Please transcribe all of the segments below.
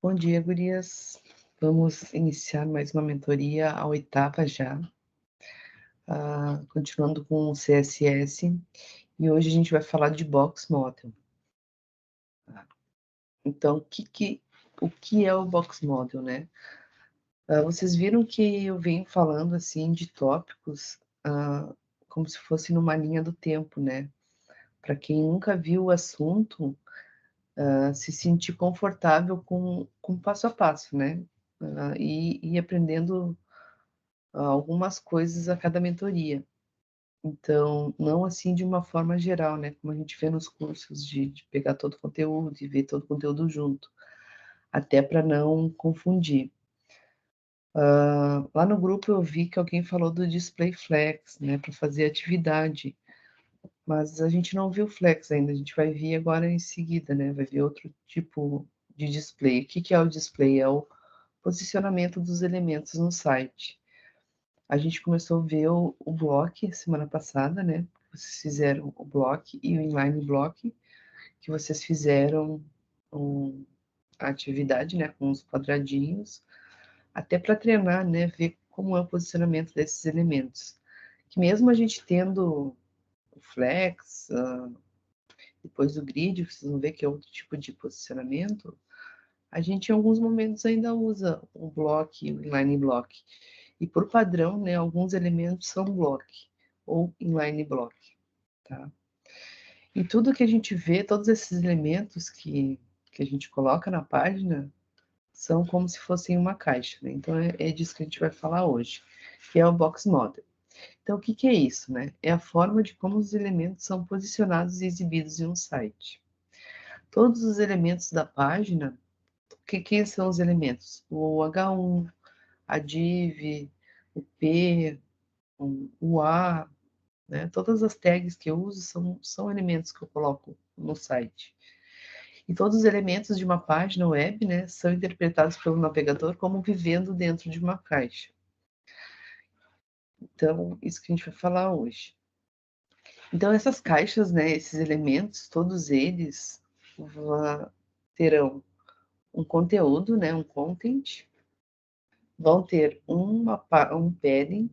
Bom dia, gurias. Vamos iniciar mais uma mentoria, a oitava já, continuando com o CSS, e hoje a gente vai falar de Box Model. Tá? Então, o que é o Box Model, né? Vocês viram que eu venho falando, assim, de tópicos, como se fosse numa linha do tempo, né? Para quem nunca viu o assunto, se sentir confortável com passo a passo, né? E aprendendo algumas coisas a cada mentoria. Então, não assim de uma forma geral, né, como a gente vê nos cursos de pegar todo o conteúdo e ver todo o conteúdo junto, até para não confundir. Lá no grupo eu vi que alguém falou do display flex, né, para fazer atividade, mas a gente não viu flex ainda, a gente vai ver agora em seguida, né, vai ver outro tipo de display. O que que é o display? É o posicionamento dos elementos no site. A gente começou a ver o block semana passada, né? Vocês fizeram o block e o inline block, que vocês fizeram a atividade, né? Com os quadradinhos, até para treinar, né? Ver como é o posicionamento desses elementos. Que mesmo a gente tendo o flex, depois o grid, vocês vão ver que é outro tipo de posicionamento, a gente em alguns momentos ainda usa o block e o inline block. E por padrão, né, alguns elementos são block ou inline block, tá? E tudo que a gente vê, todos esses elementos que a gente coloca na página, são como se fossem uma caixa, né? Então é disso que a gente vai falar hoje, que é o box model. Então o que que é isso, né? É a forma de como os elementos são posicionados e exibidos em um site. Todos os elementos da página, quem são os elementos? O H1, a div, o P, o A, né? Todas as tags que eu uso são elementos que eu coloco no site. E todos os elementos de uma página web, né, são interpretados pelo navegador como vivendo dentro de uma caixa. Então, isso que a gente vai falar hoje. Então, essas caixas, né, esses elementos, todos eles terão um conteúdo, né, um content, vão ter um padding.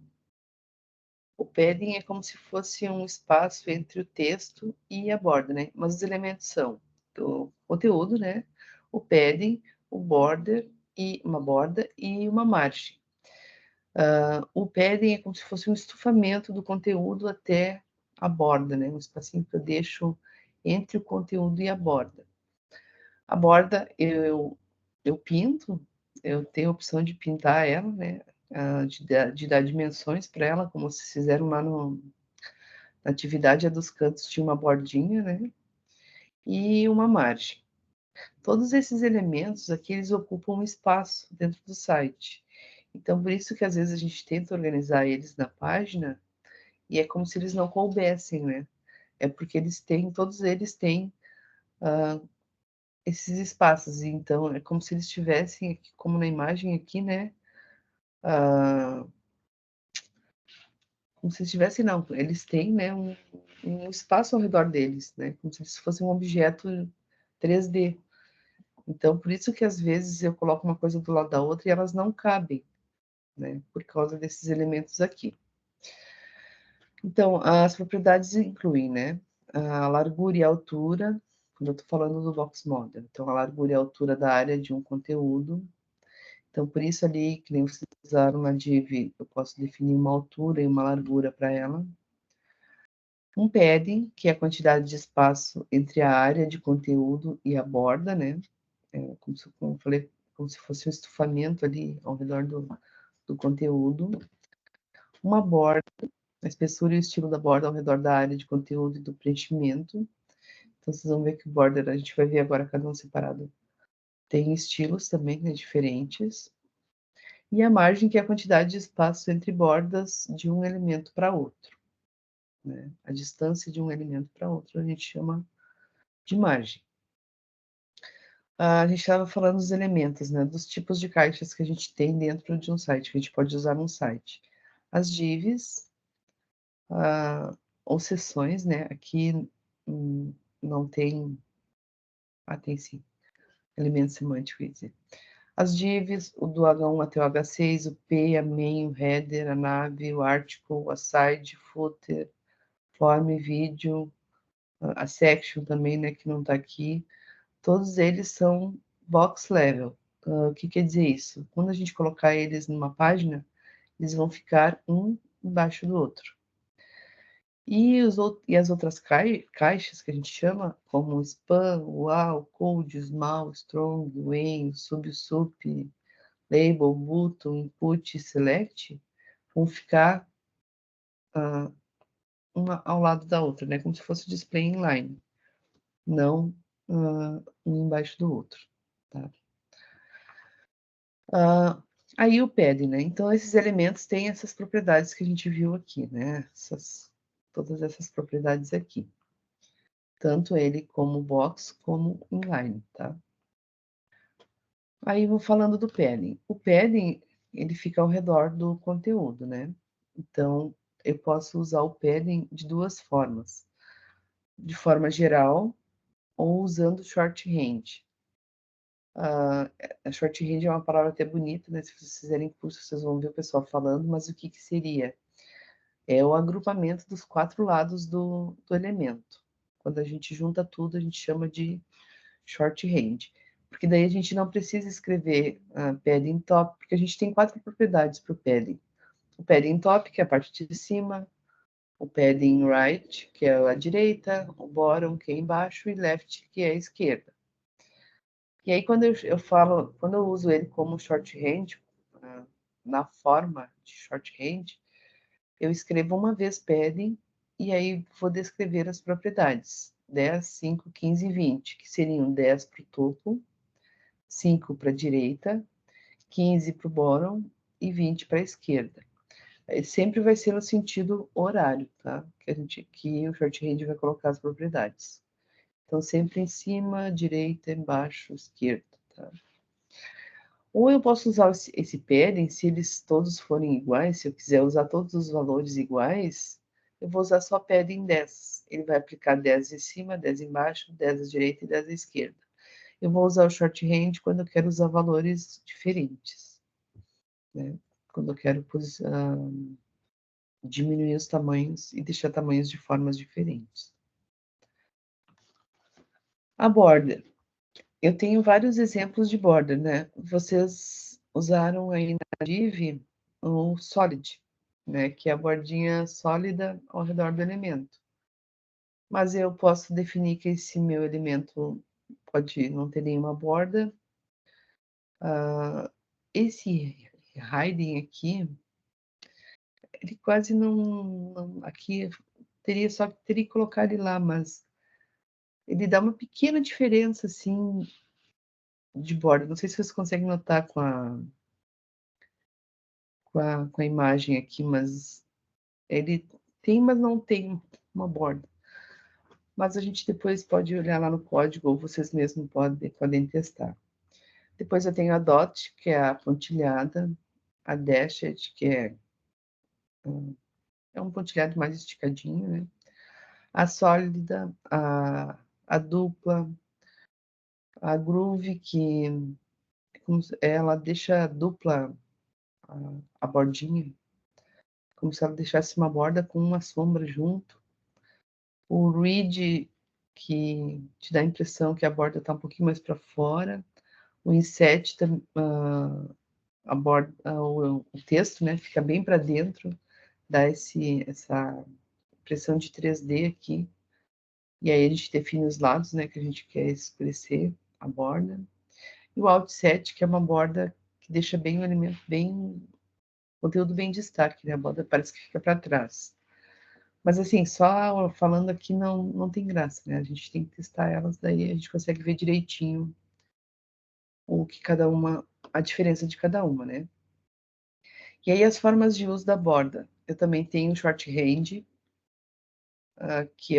O padding é como se fosse um espaço entre o texto e a borda, né? Mas os elementos são o conteúdo, né? O padding, o border e uma borda e uma margem. O padding é como se fosse um estufamento do conteúdo até a borda, né? Um espacinho que eu deixo entre o conteúdo e a borda. A borda eu pinto, eu tenho a opção de pintar ela, né? De dar dimensões para ela, como vocês fizeram lá na atividade dos cantos tinha uma bordinha, né? E uma margem. Todos esses elementos aqui, eles ocupam um espaço dentro do site. Então, por isso que às vezes a gente tenta organizar eles na página e é como se eles não coubessem, né? É porque todos eles têm esses espaços. Então, é como se eles tivessem, aqui, como na imagem aqui, né? Como se estivessem, não, eles têm, né, um espaço ao redor deles, né? Como se eles fossem um objeto 3D. Então, por isso que às vezes eu coloco uma coisa do lado da outra e elas não cabem, né? Por causa desses elementos aqui. Então, as propriedades incluem, né? A largura e a altura, quando eu estou falando do box model. Então, a largura e a altura da área de um conteúdo. Então, por isso ali, que nem vocês usaram na div, eu posso definir uma altura e uma largura para ela. Um padding, que é a quantidade de espaço entre a área de conteúdo e a borda, né? Como eu falei, como se fosse um estufamento ali ao redor do conteúdo. Uma borda, a espessura e o estilo da borda ao redor da área de conteúdo e do preenchimento. Então, vocês vão ver que o border, a gente vai ver agora cada um separado. Tem estilos também, né, diferentes. E a margem, que é a quantidade de espaço entre bordas de um elemento para outro. Né? A distância de um elemento para outro a gente chama de margem. A gente estava falando dos elementos, né, dos tipos de caixas que a gente tem dentro de um site, que a gente pode usar num site. As divs, ou seções, né, aqui não tem, tem sim. elemento semântico, quer dizer. As divs, o do H1 até o H6, o P, a main, o header, a nave, o article, a side, footer, form, vídeo, a section também, né, que não está aqui. Todos eles são box level. O que quer dizer isso? Quando a gente colocar eles numa página, eles vão ficar um embaixo do outro. E as outras caixas que a gente chama, como spam, wow, code, small, strong, when, sub, label, button, input, select, vão ficar uma ao lado da outra, né? Como se fosse display inline, não um embaixo do outro, tá? Aí o padding, né? Então, esses elementos têm essas propriedades que a gente viu aqui, né? Todas essas propriedades aqui. Tanto ele como box, como inline, tá? Aí, vou falando do padding. O padding, ele fica ao redor do conteúdo, né? Então, eu posso usar o padding de duas formas. De forma geral, ou usando shorthand. A shorthand é uma palavra até bonita, né? Se vocês fizerem curso, vocês vão ver o pessoal falando, mas o que que seria? É o agrupamento dos quatro lados do elemento. Quando a gente junta tudo, a gente chama de shorthand. Porque daí a gente não precisa escrever padding top, porque a gente tem quatro propriedades para o padding. O padding top, que é a parte de cima, o padding right, que é a direita, o bottom, que é embaixo, e left, que é a esquerda. E aí, quando eu uso ele como shorthand, na forma de shorthand, eu escrevo uma vez padding, e aí vou descrever as propriedades. 10, 5, 15 e 20, que seriam 10 para o topo, 5 para a direita, 15 para o bottom e 20 para a esquerda. Sempre vai ser no sentido horário, tá? Que o shorthand vai colocar as propriedades. Então, sempre em cima, direita, embaixo, esquerda, tá? Ou eu posso usar esse padding, se eles todos forem iguais, se eu quiser usar todos os valores iguais, eu vou usar só padding 10. Ele vai aplicar 10 em cima, 10 embaixo, 10 à direita e 10 à esquerda. Eu vou usar o shorthand quando eu quero usar valores diferentes, né? Quando eu quero diminuir os tamanhos e deixar tamanhos de formas diferentes. A border. Eu tenho vários exemplos de border, né? Vocês usaram aí na div o solid, né? Que é a bordinha sólida ao redor do elemento. Mas eu posso definir que esse meu elemento pode não ter nenhuma borda. Esse hiding aqui, ele quase não aqui teria que colocar ele lá, mas ele dá uma pequena diferença assim de borda. Não sei se vocês conseguem notar com a imagem aqui, mas ele tem, mas não tem uma borda. Mas a gente depois pode olhar lá no código, ou vocês mesmos podem testar. Depois eu tenho a dot, que é a pontilhada, a dashed, que é um pontilhado mais esticadinho, né? A sólida, a dupla, a groove, que ela deixa dupla a bordinha, como se ela deixasse uma borda com uma sombra junto. O read, que te dá a impressão que a borda está um pouquinho mais para fora. O inset, a borda, o texto, né, fica bem para dentro, dá essa impressão de 3D aqui. E aí a gente define os lados, né, que a gente quer escurecer a borda. E o outset, que é uma borda que deixa bem o elemento conteúdo bem destaque, né? A borda parece que fica para trás. Mas assim, só falando aqui não tem graça, né? A gente tem que testar elas, daí a gente consegue ver direitinho a diferença de cada uma, né? E aí as formas de uso da borda. Eu também tenho shorthand, que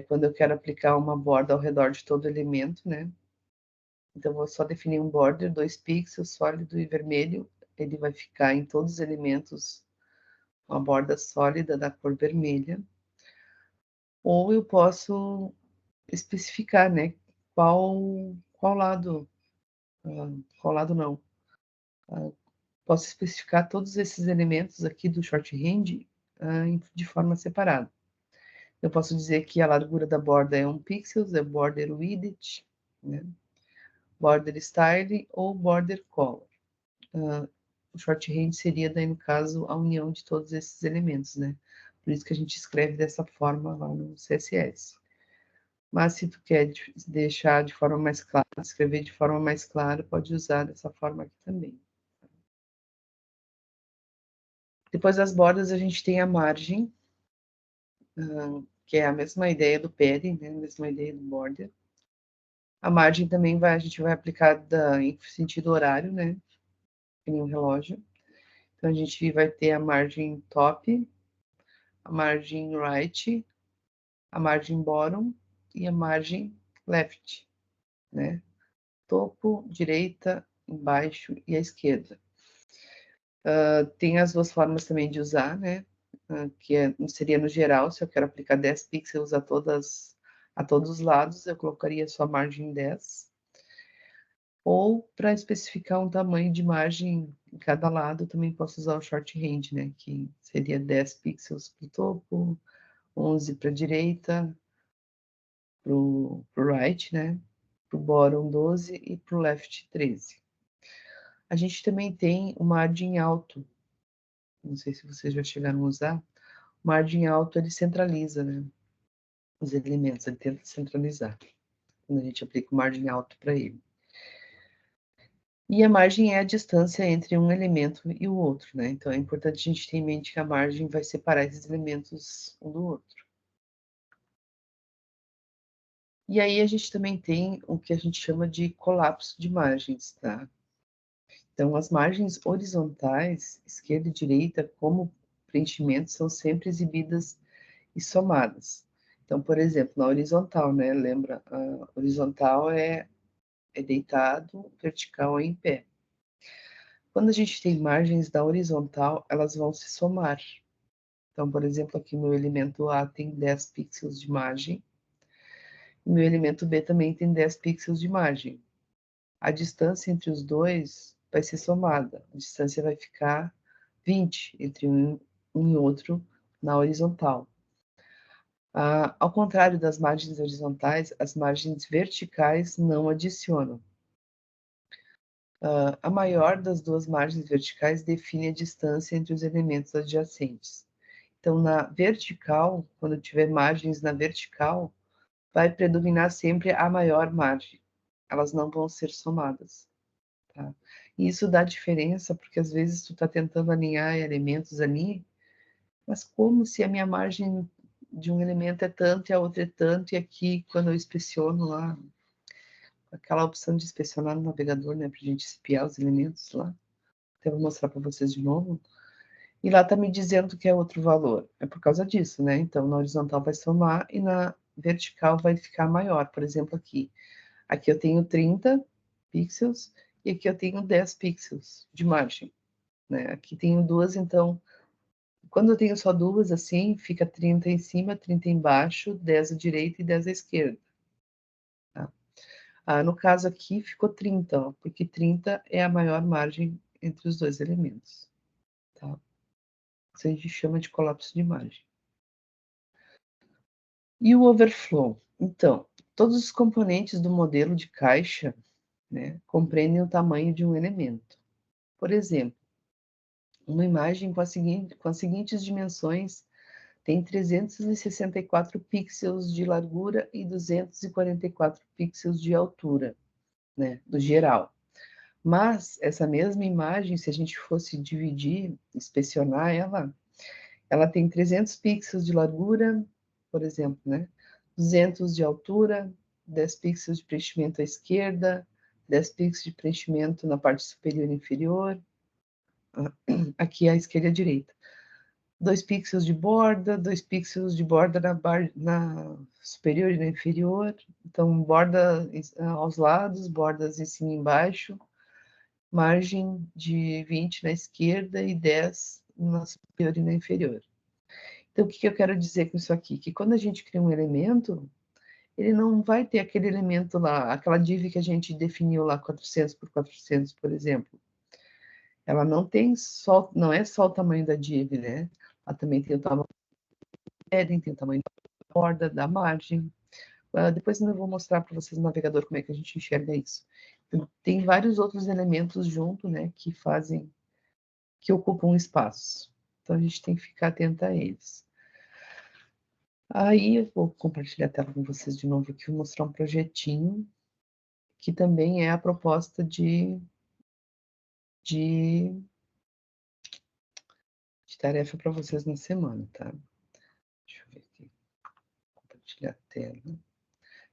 quando eu quero aplicar uma borda ao redor de todo elemento, né? Então, vou só definir um border, 2 pixels, sólido e vermelho. Ele vai ficar em todos os elementos uma borda sólida da cor vermelha. Ou eu posso especificar, né? Qual qual lado, qual lado não. Posso especificar todos esses elementos aqui do shorthand de forma separada. Eu posso dizer que a largura da borda é 1 pixel, é border width, né? Border style ou border color. O shorthand seria, daí, no caso, a união de todos esses elementos, né? Por isso que a gente escreve dessa forma lá no CSS. Mas se tu quer deixar de forma mais clara, escrever de forma mais clara, pode usar dessa forma aqui também. Depois das bordas, a gente tem a margem, que é a mesma ideia do padding, né? A mesma ideia do border. A margem também a gente vai aplicar em sentido horário, né? Em um relógio. Então, a gente vai ter a margem top, a margem right, a margem bottom e a margem left, né? Topo, direita, embaixo e a esquerda. Tem as duas formas também de usar, né? Que seria no geral, se eu quero aplicar 10 pixels a todos os lados, eu colocaria só margem 10. Ou para especificar um tamanho de margem em cada lado, também posso usar o shorthand, né? Que seria 10 pixels para o topo, 11 para a direita, para o right, né? Para o bottom 12 e para o left 13. A gente também tem o margem alto. Não sei se vocês já chegaram a usar. O margem alto, ele centraliza, né? Os elementos, ele tenta centralizar. Quando a gente aplica o margem alto para ele. E a margem é a distância entre um elemento e o outro, né? Então, é importante a gente ter em mente que a margem vai separar esses elementos um do outro. E aí, a gente também tem o que a gente chama de colapso de margens, tá? Então, as margens horizontais, esquerda e direita, como preenchimento, são sempre exibidas e somadas. Então, por exemplo, na horizontal, né? Lembra, a horizontal é deitado, vertical é em pé. Quando a gente tem margens da horizontal, elas vão se somar. Então, por exemplo, aqui meu elemento A tem 10 pixels de margem, e meu elemento B também tem 10 pixels de margem. A distância entre os dois vai ser somada. A distância vai ficar 20 entre um e outro na horizontal. Ao contrário das margens horizontais, as margens verticais não adicionam. A maior das duas margens verticais define a distância entre os elementos adjacentes. Então, na vertical, quando tiver margens na vertical, vai predominar sempre a maior margem. Elas não vão ser somadas. Tá? E isso dá diferença, porque às vezes tu está tentando alinhar elementos ali, mas como se a minha margem de um elemento é tanto e a outra é tanto, e aqui, quando eu inspeciono lá, aquela opção de inspecionar no navegador, né, para a gente espiar os elementos lá, até vou mostrar para vocês de novo, e lá está me dizendo que é outro valor. É por causa disso, né? Então, na horizontal vai somar e na vertical vai ficar maior. Por exemplo, aqui. Aqui eu tenho 30 pixels e aqui eu tenho 10 pixels de margem, né? Aqui tenho duas, então, quando eu tenho só duas, assim, fica 30 em cima, 30 embaixo, 10 à direita e 10 à esquerda. Tá? No caso aqui, ficou 30, ó, porque 30 é a maior margem entre os dois elementos. Tá? Isso a gente chama de colapso de margem. E o overflow? Então, todos os componentes do modelo de caixa, né, compreendem o tamanho de um elemento. Por exemplo, uma imagem com as seguintes dimensões tem 364 pixels de largura e 244 pixels de altura, né, do geral. Mas essa mesma imagem, se a gente fosse dividir, inspecionar ela tem 300 pixels de largura, por exemplo, né? 200 de altura, 10 pixels de preenchimento à esquerda, 10 pixels de preenchimento na parte superior e inferior, aqui à esquerda e à direita. 2 pixels de borda, 2 pixels de borda na superior e na inferior, então borda aos lados, bordas em cima e embaixo, margem de 20 na esquerda e 10 na superior e na inferior. Então, o que eu quero dizer com isso aqui? Que quando a gente cria um elemento, ele não vai ter aquele elemento lá, aquela div que a gente definiu lá, 400 por 400, por exemplo. Ela não tem só, não é só o tamanho da div, né? Ela também tem o tamanho da heading, tem o tamanho da borda, da margem. Depois eu vou mostrar para vocês no navegador como é que a gente enxerga isso. Tem vários outros elementos junto, né, que fazem, que ocupam espaço. Então a gente tem que ficar atento a eles. Aí eu vou compartilhar a tela com vocês de novo aqui, vou mostrar um projetinho, que também é a proposta de tarefa para vocês na semana, tá? Deixa eu ver aqui. Compartilhar a tela.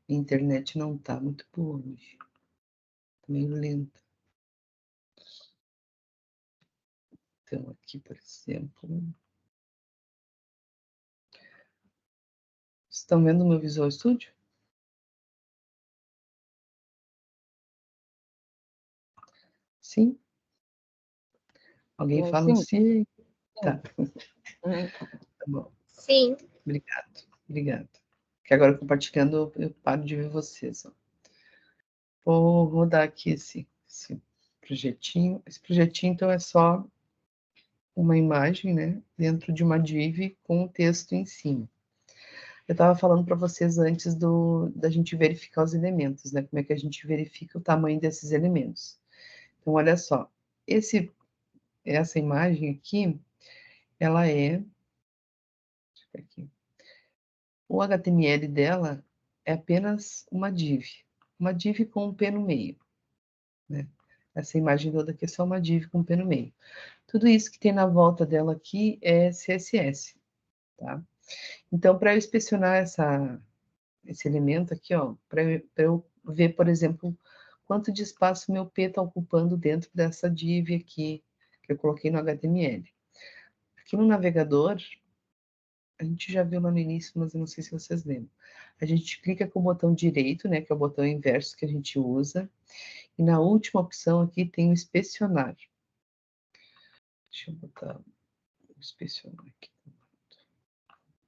A internet não tá muito boa hoje. Tá meio lenta. Então, aqui, por exemplo. Estão vendo o meu Visual Studio? Sim? Alguém fala um sim? Tá. Tá bom. Sim. Obrigado. Que agora compartilhando eu paro de ver vocês. Ó. Vou rodar aqui esse projetinho. Esse projetinho, então, é só uma imagem, né? Dentro de uma div com o texto em cima. Eu estava falando para vocês antes da gente verificar os elementos, né? Como é que a gente verifica o tamanho desses elementos. Então, olha só. Essa imagem aqui, ela é... Deixa eu ver aqui. O HTML dela é apenas uma div com um P no meio, né? Essa imagem toda aqui é só uma div com um P no meio. Tudo isso que tem na volta dela aqui é CSS, tá? Então, para eu inspecionar esse elemento aqui, ó, para eu ver, por exemplo, quanto de espaço meu P está ocupando dentro dessa div aqui, que eu coloquei no HTML. Aqui no navegador, a gente já viu lá no início, mas eu não sei se vocês lembram. A gente clica com o botão direito, né, que é o botão inverso que a gente usa, e na última opção aqui tem o inspecionar. Deixa eu botar o inspecionar aqui.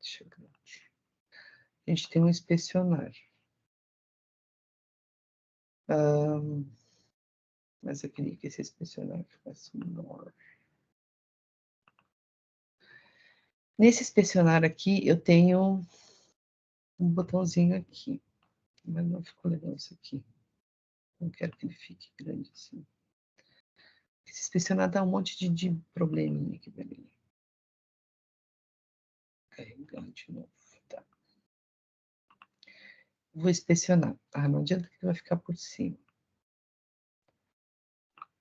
Deixa eu ver. A gente tem um inspecionar. Mas eu queria que esse inspecionar ficasse menor. Nesse inspecionar aqui, eu tenho um botãozinho aqui. Mas não ficou legal isso aqui. Não quero que ele fique grande assim. Esse inspecionar dá um monte de probleminha aqui para mim. Carregar de novo. Tá. Vou inspecionar. Não adianta que vai ficar por cima.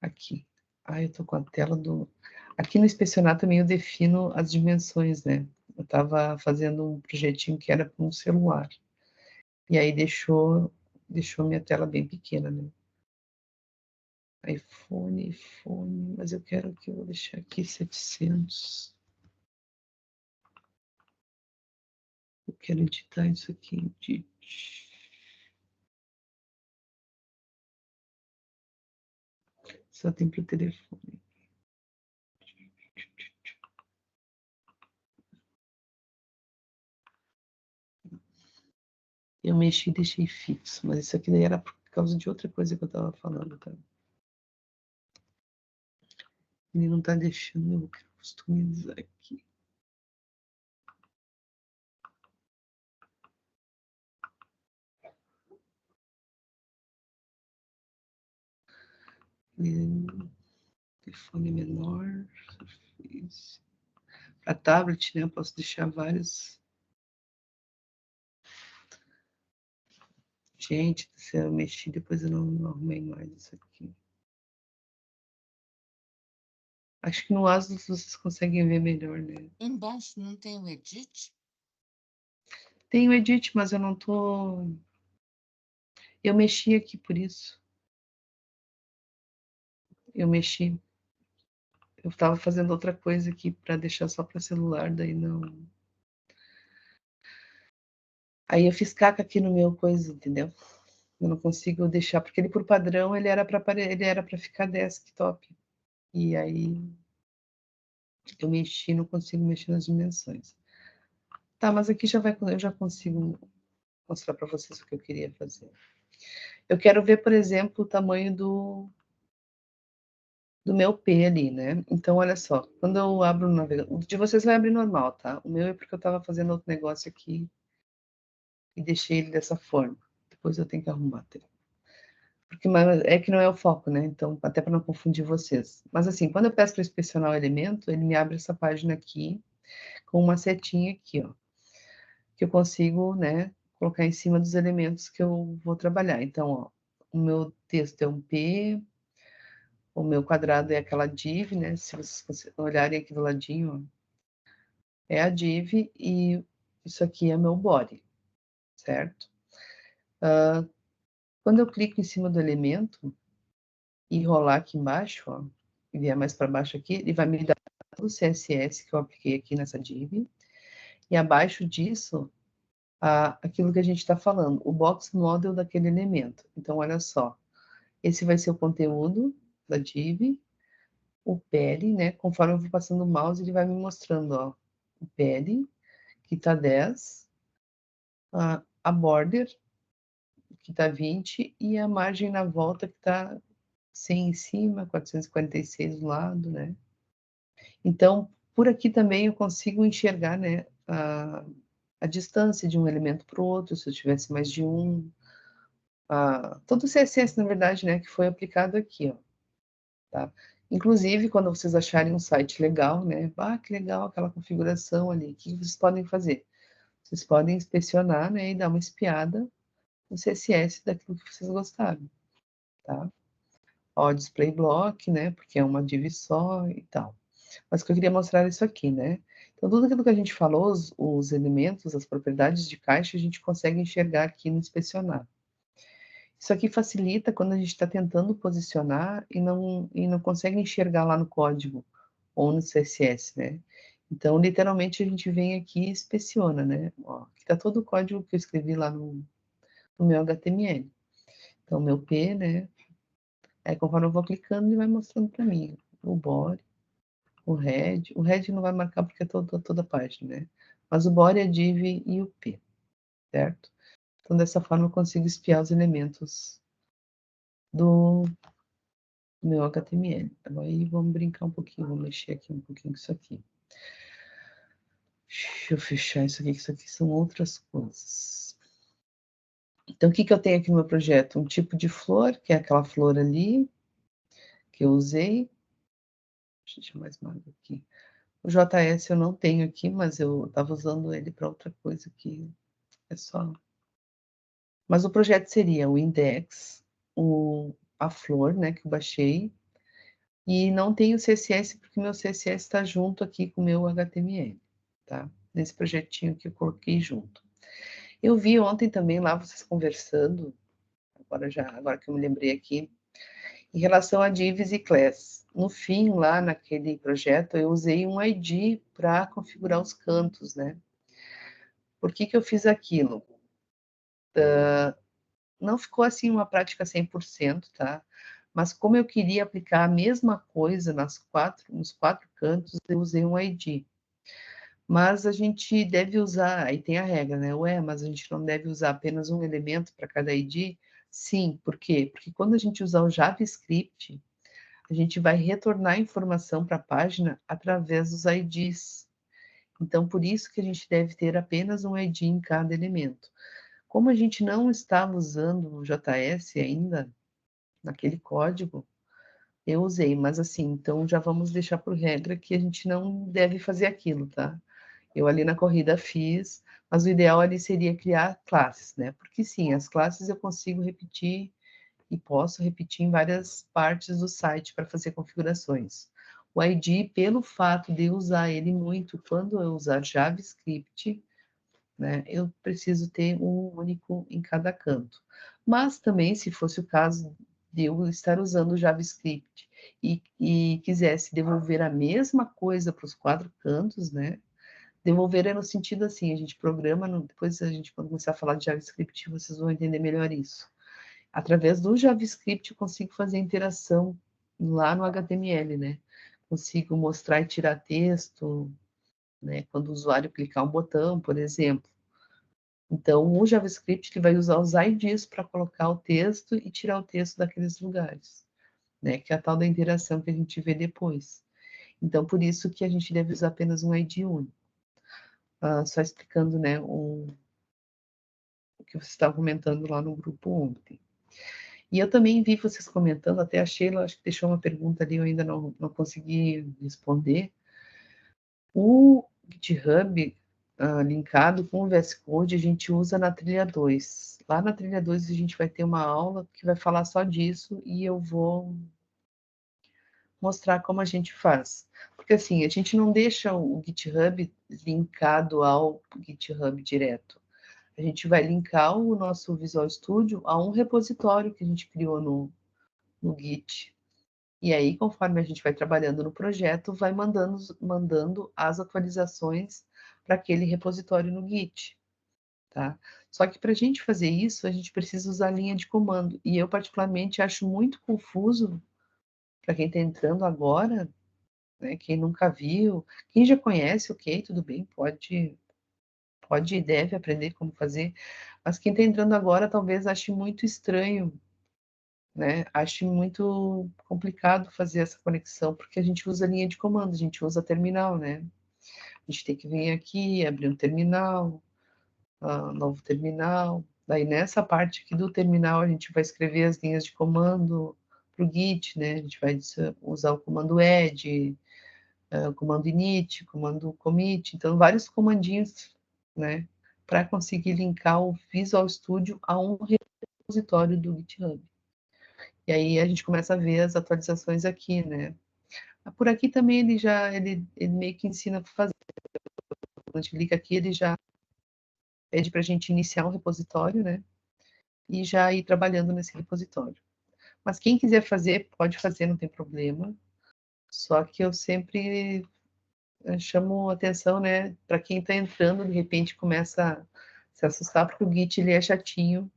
Aqui. Eu tô com a tela do... Aqui no inspecionar também eu defino as dimensões, né? Eu estava fazendo um projetinho que era para um celular. E aí deixou minha tela bem pequena, né? iPhone, mas eu quero que eu vou deixar aqui 700. Eu quero editar isso aqui, edit. Só tem para o telefone. Eu mexi e deixei fixo, mas isso aqui daí era por causa de outra coisa que eu estava falando, tá? Ele não está deixando, eu quero customizar aqui. Telefone menor, Surface. Para tablet, né? Eu posso deixar vários. Gente, se eu mexi, depois eu não arrumei mais isso aqui. Acho que no Asus vocês conseguem ver melhor, né? Embaixo não tem o edit? Tem o edit, mas eu não tô... Eu mexi aqui por isso. Eu mexi. Eu estava fazendo outra coisa aqui para deixar só para celular, daí não... Aí eu fiz caca aqui no meu coisa, entendeu? Eu não consigo deixar, porque ele por padrão ele era para ficar desktop. E aí eu mexi, não consigo mexer nas dimensões. Tá, mas aqui eu já consigo mostrar para vocês o que eu queria fazer. Eu quero ver, por exemplo, o tamanho do meu P ali, né. Então olha só, quando eu abro o navegador, o de vocês vai abrir normal, tá. O meu é porque eu estava fazendo outro negócio aqui e deixei ele dessa forma. Depois eu tenho que arrumar, porque é que não é o foco, né, então até para não confundir vocês. Mas assim, quando eu peço para inspecionar o elemento, ele me abre essa página aqui, com uma setinha aqui, ó, que eu consigo, né, colocar em cima dos elementos que eu vou trabalhar. Então, ó, o meu texto é um P, o meu quadrado é aquela div, né, se vocês olharem aqui do ladinho, ó, é a div e isso aqui é meu body, certo? Quando eu clico em cima do elemento e rolar aqui embaixo, ó, e vier mais para baixo aqui, ele vai me dar o CSS que eu apliquei aqui nessa div, e abaixo disso, aquilo que a gente está falando, o box model daquele elemento. Então, olha só, esse vai ser o conteúdo da div, o pad, né? Conforme eu vou passando o mouse, ele vai me mostrando, ó, o pad, que tá 10, a border, que tá 20, e a margem na volta, que tá 100 em cima, 446 do lado, né? Então, por aqui também eu consigo enxergar, né, a distância de um elemento para o outro, se eu tivesse mais de um, todo o CSS, na verdade, né, que foi aplicado aqui, ó, tá? Inclusive, quando vocês acharem um site legal, né, que legal aquela configuração ali, o que vocês podem fazer? Vocês podem inspecionar, né, e dar uma espiada no CSS daquilo que vocês gostaram, tá? Ó, display block, né, porque é uma div só e tal. Mas o que eu queria mostrar é isso aqui, né? Então, tudo aquilo que a gente falou, os elementos, as propriedades de caixa, a gente consegue enxergar aqui no inspecionar. Isso aqui facilita quando a gente está tentando posicionar e não consegue enxergar lá no código ou no CSS, né? Então, literalmente, a gente vem aqui e inspeciona, né? Ó, aqui está todo o código que eu escrevi lá no meu HTML. Então, meu P, né? Aí, conforme eu vou clicando, ele vai mostrando para mim o body, o head. O head não vai marcar porque é toda a página, né? Mas o body, a div e o P, certo? Então, dessa forma, eu consigo espiar os elementos do meu HTML. Agora aí vamos brincar um pouquinho, vou mexer aqui um pouquinho com isso aqui. Deixa eu fechar isso aqui, que isso aqui são outras coisas. Então, o que eu tenho aqui no meu projeto? Um tipo de flor, que é aquela flor ali, que eu usei. Deixa eu deixar mais magro aqui. O JS eu não tenho aqui, mas eu estava usando ele para outra coisa aqui. É só. Mas o projeto seria o index, a flor, né, que eu baixei, e não tenho CSS, porque meu CSS está junto aqui com o meu HTML, tá? Nesse projetinho que eu coloquei junto. Eu vi ontem também lá vocês conversando, agora que eu me lembrei aqui, em relação a divs e class. No fim, lá naquele projeto, eu usei um ID para configurar os cantos, né? Por que que eu fiz aquilo? Não ficou assim uma prática 100%, tá? Mas como eu queria aplicar a mesma coisa nos quatro cantos, eu usei um ID. Mas a gente deve usar, aí tem a regra, né? Ué, mas a gente não deve usar apenas um elemento para cada ID? Sim, por quê? Porque quando a gente usar o JavaScript, a gente vai retornar informação para a página através dos IDs. Então, por isso que a gente deve ter apenas um ID em cada elemento. Como a gente não estava usando o JS ainda, naquele código, eu usei, mas assim, então já vamos deixar por regra que a gente não deve fazer aquilo, tá? Eu ali na corrida fiz, mas o ideal ali seria criar classes, né? Porque sim, as classes eu consigo repetir e posso repetir em várias partes do site para fazer configurações. O ID, pelo fato de eu usar ele muito quando eu usar JavaScript, né, eu preciso ter um único em cada canto. Mas também, se fosse o caso de eu estar usando o JavaScript e quisesse devolver a mesma coisa para os quatro cantos, né? Devolver é no sentido assim, a gente programa, depois a gente quando começar a falar de JavaScript, vocês vão entender melhor isso. Através do JavaScript eu consigo fazer interação lá no HTML, né? Consigo mostrar e tirar texto, né? Quando o usuário clicar um botão, por exemplo. Então, o JavaScript ele vai usar os IDs para colocar o texto e tirar o texto daqueles lugares, né? Que é a tal da interação que a gente vê depois. Então, por isso que a gente deve usar apenas um ID único. Só explicando, né, o que você estava comentando lá no grupo ontem. E eu também vi vocês comentando, até a Sheila, acho que deixou uma pergunta ali, eu ainda não consegui responder. O GitHub, linkado com o VS Code, a gente usa na trilha 2. Lá na trilha 2 a gente vai ter uma aula que vai falar só disso e eu vou mostrar como a gente faz. Porque assim, a gente não deixa o GitHub linkado ao GitHub direto. A gente vai linkar o nosso Visual Studio a um repositório que a gente criou no Git. E aí, conforme a gente vai trabalhando no projeto, vai mandando as atualizações para aquele repositório no Git, tá? Só que para a gente fazer isso, a gente precisa usar a linha de comando. E eu, particularmente, acho muito confuso para quem está entrando agora, né? Quem nunca viu, quem já conhece, ok, tudo bem, pode e deve aprender como fazer, mas quem está entrando agora talvez ache muito estranho, né? Ache muito complicado fazer essa conexão, porque a gente usa linha de comando, a gente usa terminal, né? A gente tem que vir aqui, abrir um terminal, novo terminal. Daí nessa parte aqui do terminal a gente vai escrever as linhas de comando para o Git, né? A gente vai usar o comando add, o comando init, comando commit, então vários comandinhos, né? Para conseguir linkar o Visual Studio a um repositório do GitHub. E aí a gente começa a ver as atualizações aqui, né? Por aqui também ele meio que ensina a fazer. Quando a gente clica aqui, ele já pede para a gente iniciar um repositório, né? E já ir trabalhando nesse repositório. Mas quem quiser fazer, pode fazer, não tem problema. Só que eu sempre chamo atenção, né? Para quem está entrando, de repente começa a se assustar, porque o Git ele é chatinho,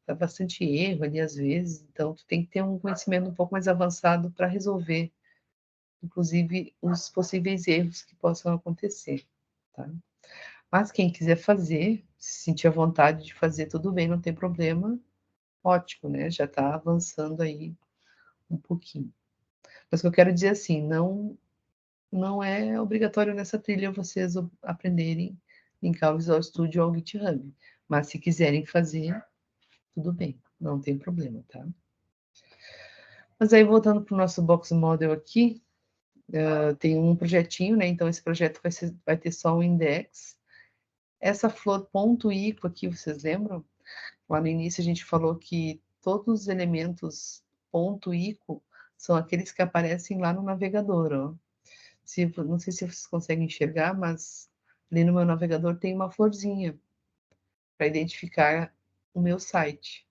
dá bastante erro ali às vezes, então tu tem que ter um conhecimento um pouco mais avançado para resolver, inclusive os possíveis erros que possam acontecer, tá? Mas quem quiser fazer, se sentir à vontade de fazer, tudo bem, não tem problema, ótimo, né? Já está avançando aí um pouquinho. Mas o que eu quero dizer assim, não é obrigatório nessa trilha vocês aprenderem linkar o Visual Studio ao GitHub. Mas se quiserem fazer, tudo bem, não tem problema, tá? Mas aí, voltando para o nosso Box Model aqui, tem um projetinho, né? Então, esse projeto vai ter só um index. Essa flor ponto .ico aqui, vocês lembram? Lá no início a gente falou que todos os elementos ponto .ico são aqueles que aparecem lá no navegador, ó. Não sei se vocês conseguem enxergar, mas ali no meu navegador tem uma florzinha para identificar o meu site.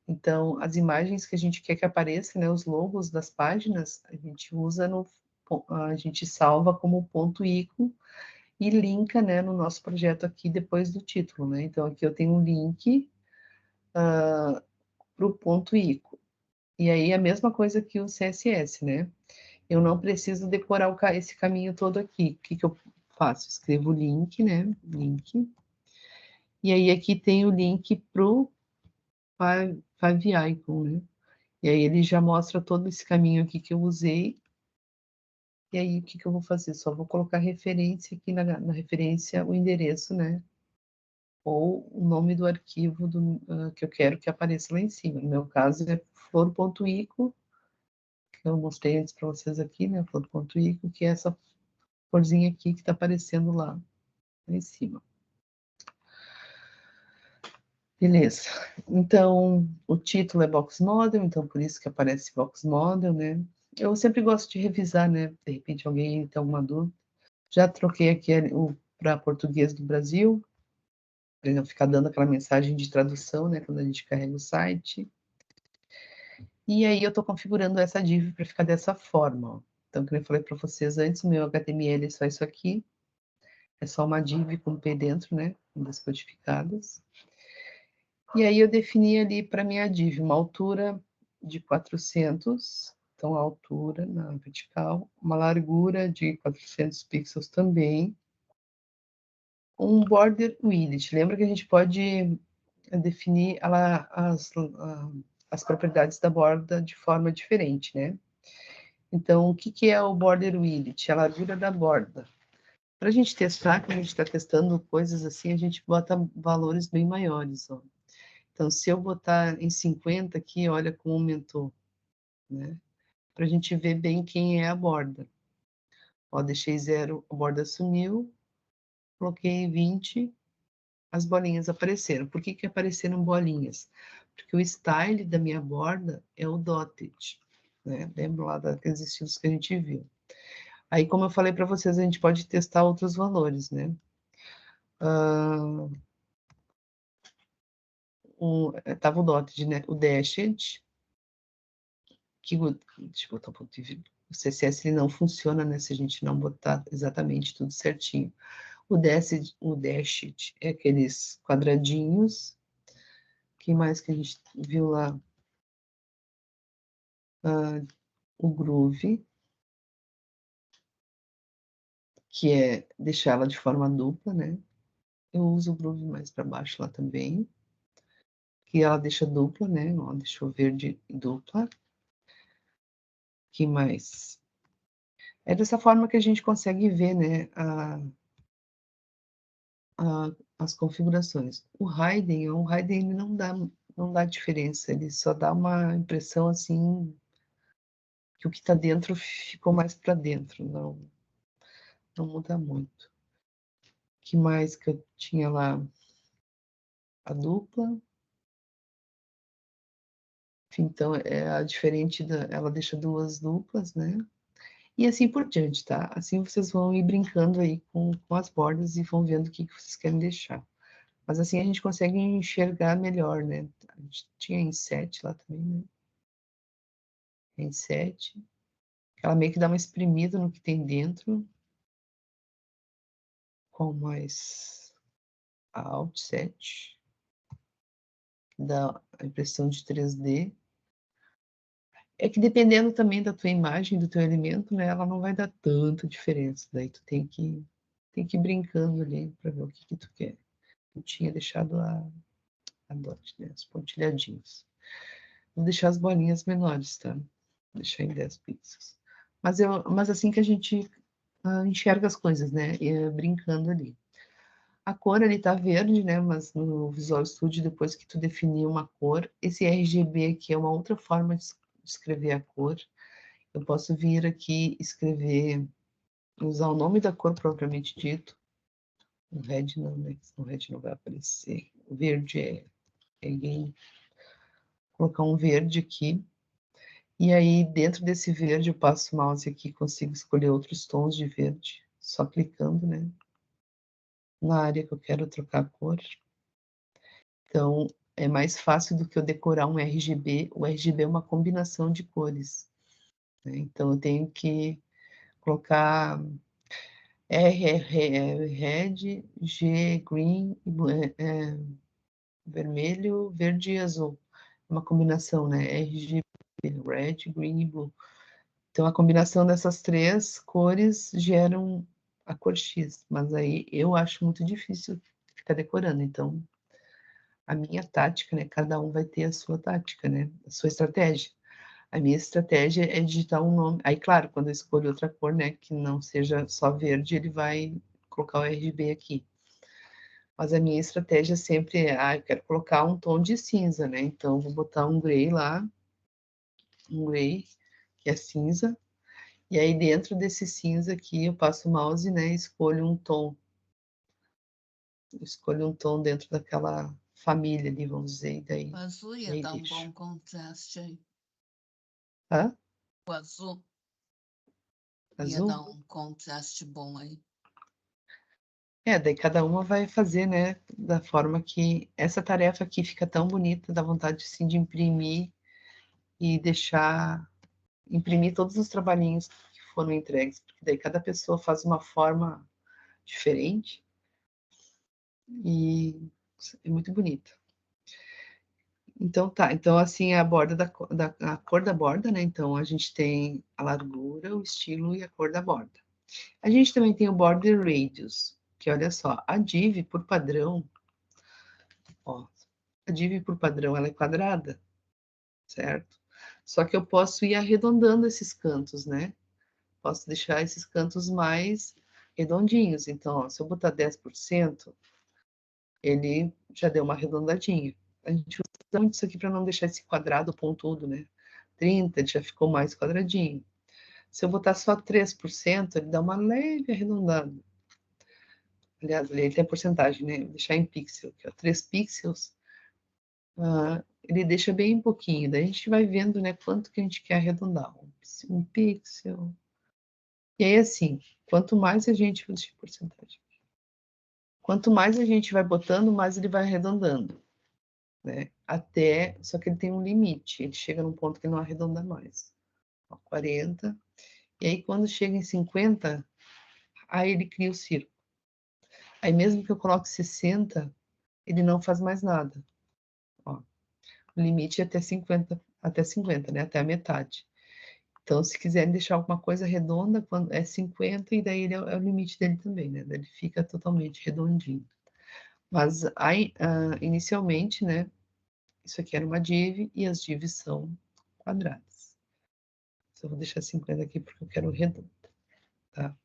Então, as imagens que a gente quer que apareça, né, os logos das páginas, a gente salva como ponto .ico e linka, né, no nosso projeto aqui depois do título, né? Então, aqui eu tenho um link para o ponto .ico. E aí, a mesma coisa que o CSS, né? Eu não preciso decorar esse caminho todo aqui. O que eu faço? Escrevo o link, né? Link. E aí, aqui tem o link para o favicon, né? E aí, ele já mostra todo esse caminho aqui que eu usei. E aí, o que eu vou fazer? Só vou colocar referência aqui na referência, o endereço, né? Ou o nome do arquivo que eu quero que apareça lá em cima. No meu caso, é flor.ico, que eu mostrei antes para vocês aqui, né? Flor.ico, que é essa florzinha aqui que está aparecendo lá em cima. Beleza. Então, o título é Box Model, então por isso que aparece Box Model, né? Eu sempre gosto de revisar, né? De repente alguém tem alguma dúvida. Já troquei aqui para português do Brasil, para não ficar dando aquela mensagem de tradução, né? Quando a gente carrega o site. E aí eu estou configurando essa div para ficar dessa forma, ó. Então, como eu falei para vocês antes, o meu HTML é só isso aqui. É só uma div com P dentro, né? Das codificadas. E aí eu defini ali para minha div uma altura de 400, então a altura na vertical, uma largura de 400 pixels também, um border widget. Lembra que a gente pode definir as propriedades da borda de forma diferente, né? Então, o que é o border widget? A largura da borda. Para a gente testar, quando a gente está testando coisas assim, a gente bota valores bem maiores, ó. Então, se eu botar em 50 aqui, olha como aumentou, né? Para a gente ver bem quem é a borda. Ó, deixei 0, a borda sumiu, coloquei 20, as bolinhas apareceram. Por que apareceram bolinhas? Porque o style da minha borda é o dotted, né? Lembra lá daqueles estilos que a gente viu. Aí, como eu falei para vocês, a gente pode testar outros valores, né? Tava o dotted, né? O dashed, deixa eu botar um ponto de vírgula. O CSS ele não funciona, né? Se a gente não botar exatamente tudo certinho. O dashed é aqueles quadradinhos. Que mais que a gente viu lá? O groove, que é deixá-la de forma dupla, né? Eu uso o groove mais para baixo lá também, que ela deixa dupla, né? Ó, deixa eu ver de dupla. Que mais? É dessa forma que a gente consegue ver, né? As configurações. O hidden ele não dá diferença, ele só dá uma impressão assim que o que está dentro ficou mais para dentro, não muda muito. Que mais que eu tinha lá? A dupla. Então, é diferente ela deixa duas duplas, né? E assim por diante, tá? Assim vocês vão ir brincando aí com as bordas e vão vendo o que vocês querem deixar. Mas assim a gente consegue enxergar melhor, né? A gente tinha em 7 lá também, né? Em 7. Ela meio que dá uma espremida no que tem dentro. Com mais a Alt 7. Dá a impressão de 3D. É que dependendo também da tua imagem, do teu elemento, né, ela não vai dar tanta diferença. Daí tu tem que ir brincando ali para ver o que tu quer. Eu tinha deixado a dot, né, os pontilhadinhos. Vou deixar as bolinhas menores, tá? Vou deixar em 10 pixels. Mas assim que a gente enxerga as coisas, né, brincando ali. A cor ali tá verde, né, mas no Visual Studio, depois que tu definir uma cor, esse RGB aqui é uma outra forma de escrever a cor. Eu posso vir aqui escrever, usar o nome da cor propriamente dito. O red não, né? O red não vai aparecer. O verde é green. Colocar um verde aqui. E aí, dentro desse verde, eu passo o mouse aqui e consigo escolher outros tons de verde. Só clicando, né? Na área que eu quero trocar a cor. Então, é mais fácil do que eu decorar um RGB. O RGB é uma combinação de cores, né? Então, eu tenho que colocar red, G, green, vermelho, verde e azul. Uma combinação, né? RGB, red, green e blue. Então, a combinação dessas três cores geram a cor X. Mas aí eu acho muito difícil ficar decorando. Então, a minha tática, né? Cada um vai ter a sua tática, né? A sua estratégia. A minha estratégia é digitar um nome. Aí, claro, quando eu escolho outra cor, né? Que não seja só verde, ele vai colocar o RGB aqui. Mas a minha estratégia sempre é, eu quero colocar um tom de cinza, né? Então, vou botar um grey lá, um grey, que é cinza. E aí, dentro desse cinza aqui, eu passo o mouse, né? Escolho um tom. Escolho um tom dentro daquela família ali, vamos dizer. E daí, O azul ia daí dar um deixo. bom contraste aí. Hã? O azul ia Azul? dar um contraste bom aí. Daí cada uma vai fazer, né? Da forma que essa tarefa aqui fica tão bonita, dá vontade, sim, de imprimir e deixar imprimir todos os trabalhinhos que foram entregues, porque daí cada pessoa faz uma forma diferente e é muito bonito. Então tá, então assim a borda a cor da borda, né? Então a gente tem a largura, o estilo e a cor da borda. A gente também tem o border radius. Que olha só, a div por padrão, ó, a div por padrão ela é quadrada, certo? Só que eu posso ir arredondando esses cantos, né? Posso deixar esses cantos mais redondinhos. Então, ó, se eu botar 10%, ele já deu uma arredondadinha. A gente usa muito isso aqui para não deixar esse quadrado pontudo, né? 30, ele já ficou mais quadradinho. Se eu botar só 3%, ele dá uma leve arredondada. Aliás, ele tem a porcentagem, né? Vou deixar em pixel, aqui, ó, 3 pixels. Ele deixa bem pouquinho. Daí a gente vai vendo, né, quanto que a gente quer arredondar. Um pixel. E aí, assim, quanto mais a gente... Deixa porcentagem. Quanto mais a gente vai botando, mais ele vai arredondando, né? Até... Só que ele tem um limite. Ele chega num ponto que não arredonda mais. Ó, 40. E aí, quando chega em 50, aí ele cria o círculo. Aí, mesmo que eu coloque 60, ele não faz mais nada. Ó, o limite é até 50, né? Até a metade. Então, se quiserem deixar alguma coisa redonda, quando é 50, e daí ele é o limite dele também, né? Daí ele fica totalmente redondinho. Mas aí, inicialmente, né? Isso aqui era uma div e as divs são quadradas. Só vou deixar 50 aqui porque eu quero redonda, tá?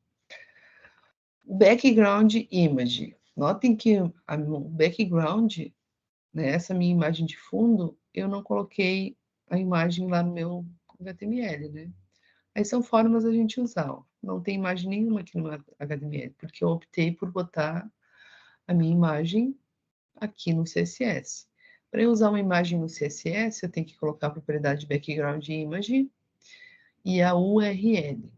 Background image. Notem que o background, né, essa minha imagem de fundo, eu não coloquei a imagem lá no meu HTML, né? Aí são formas da gente usar, ó. Não tem imagem nenhuma aqui no HTML, porque eu optei por botar a minha imagem aqui no CSS. Para eu usar uma imagem no CSS, eu tenho que colocar a propriedade background image e a URL.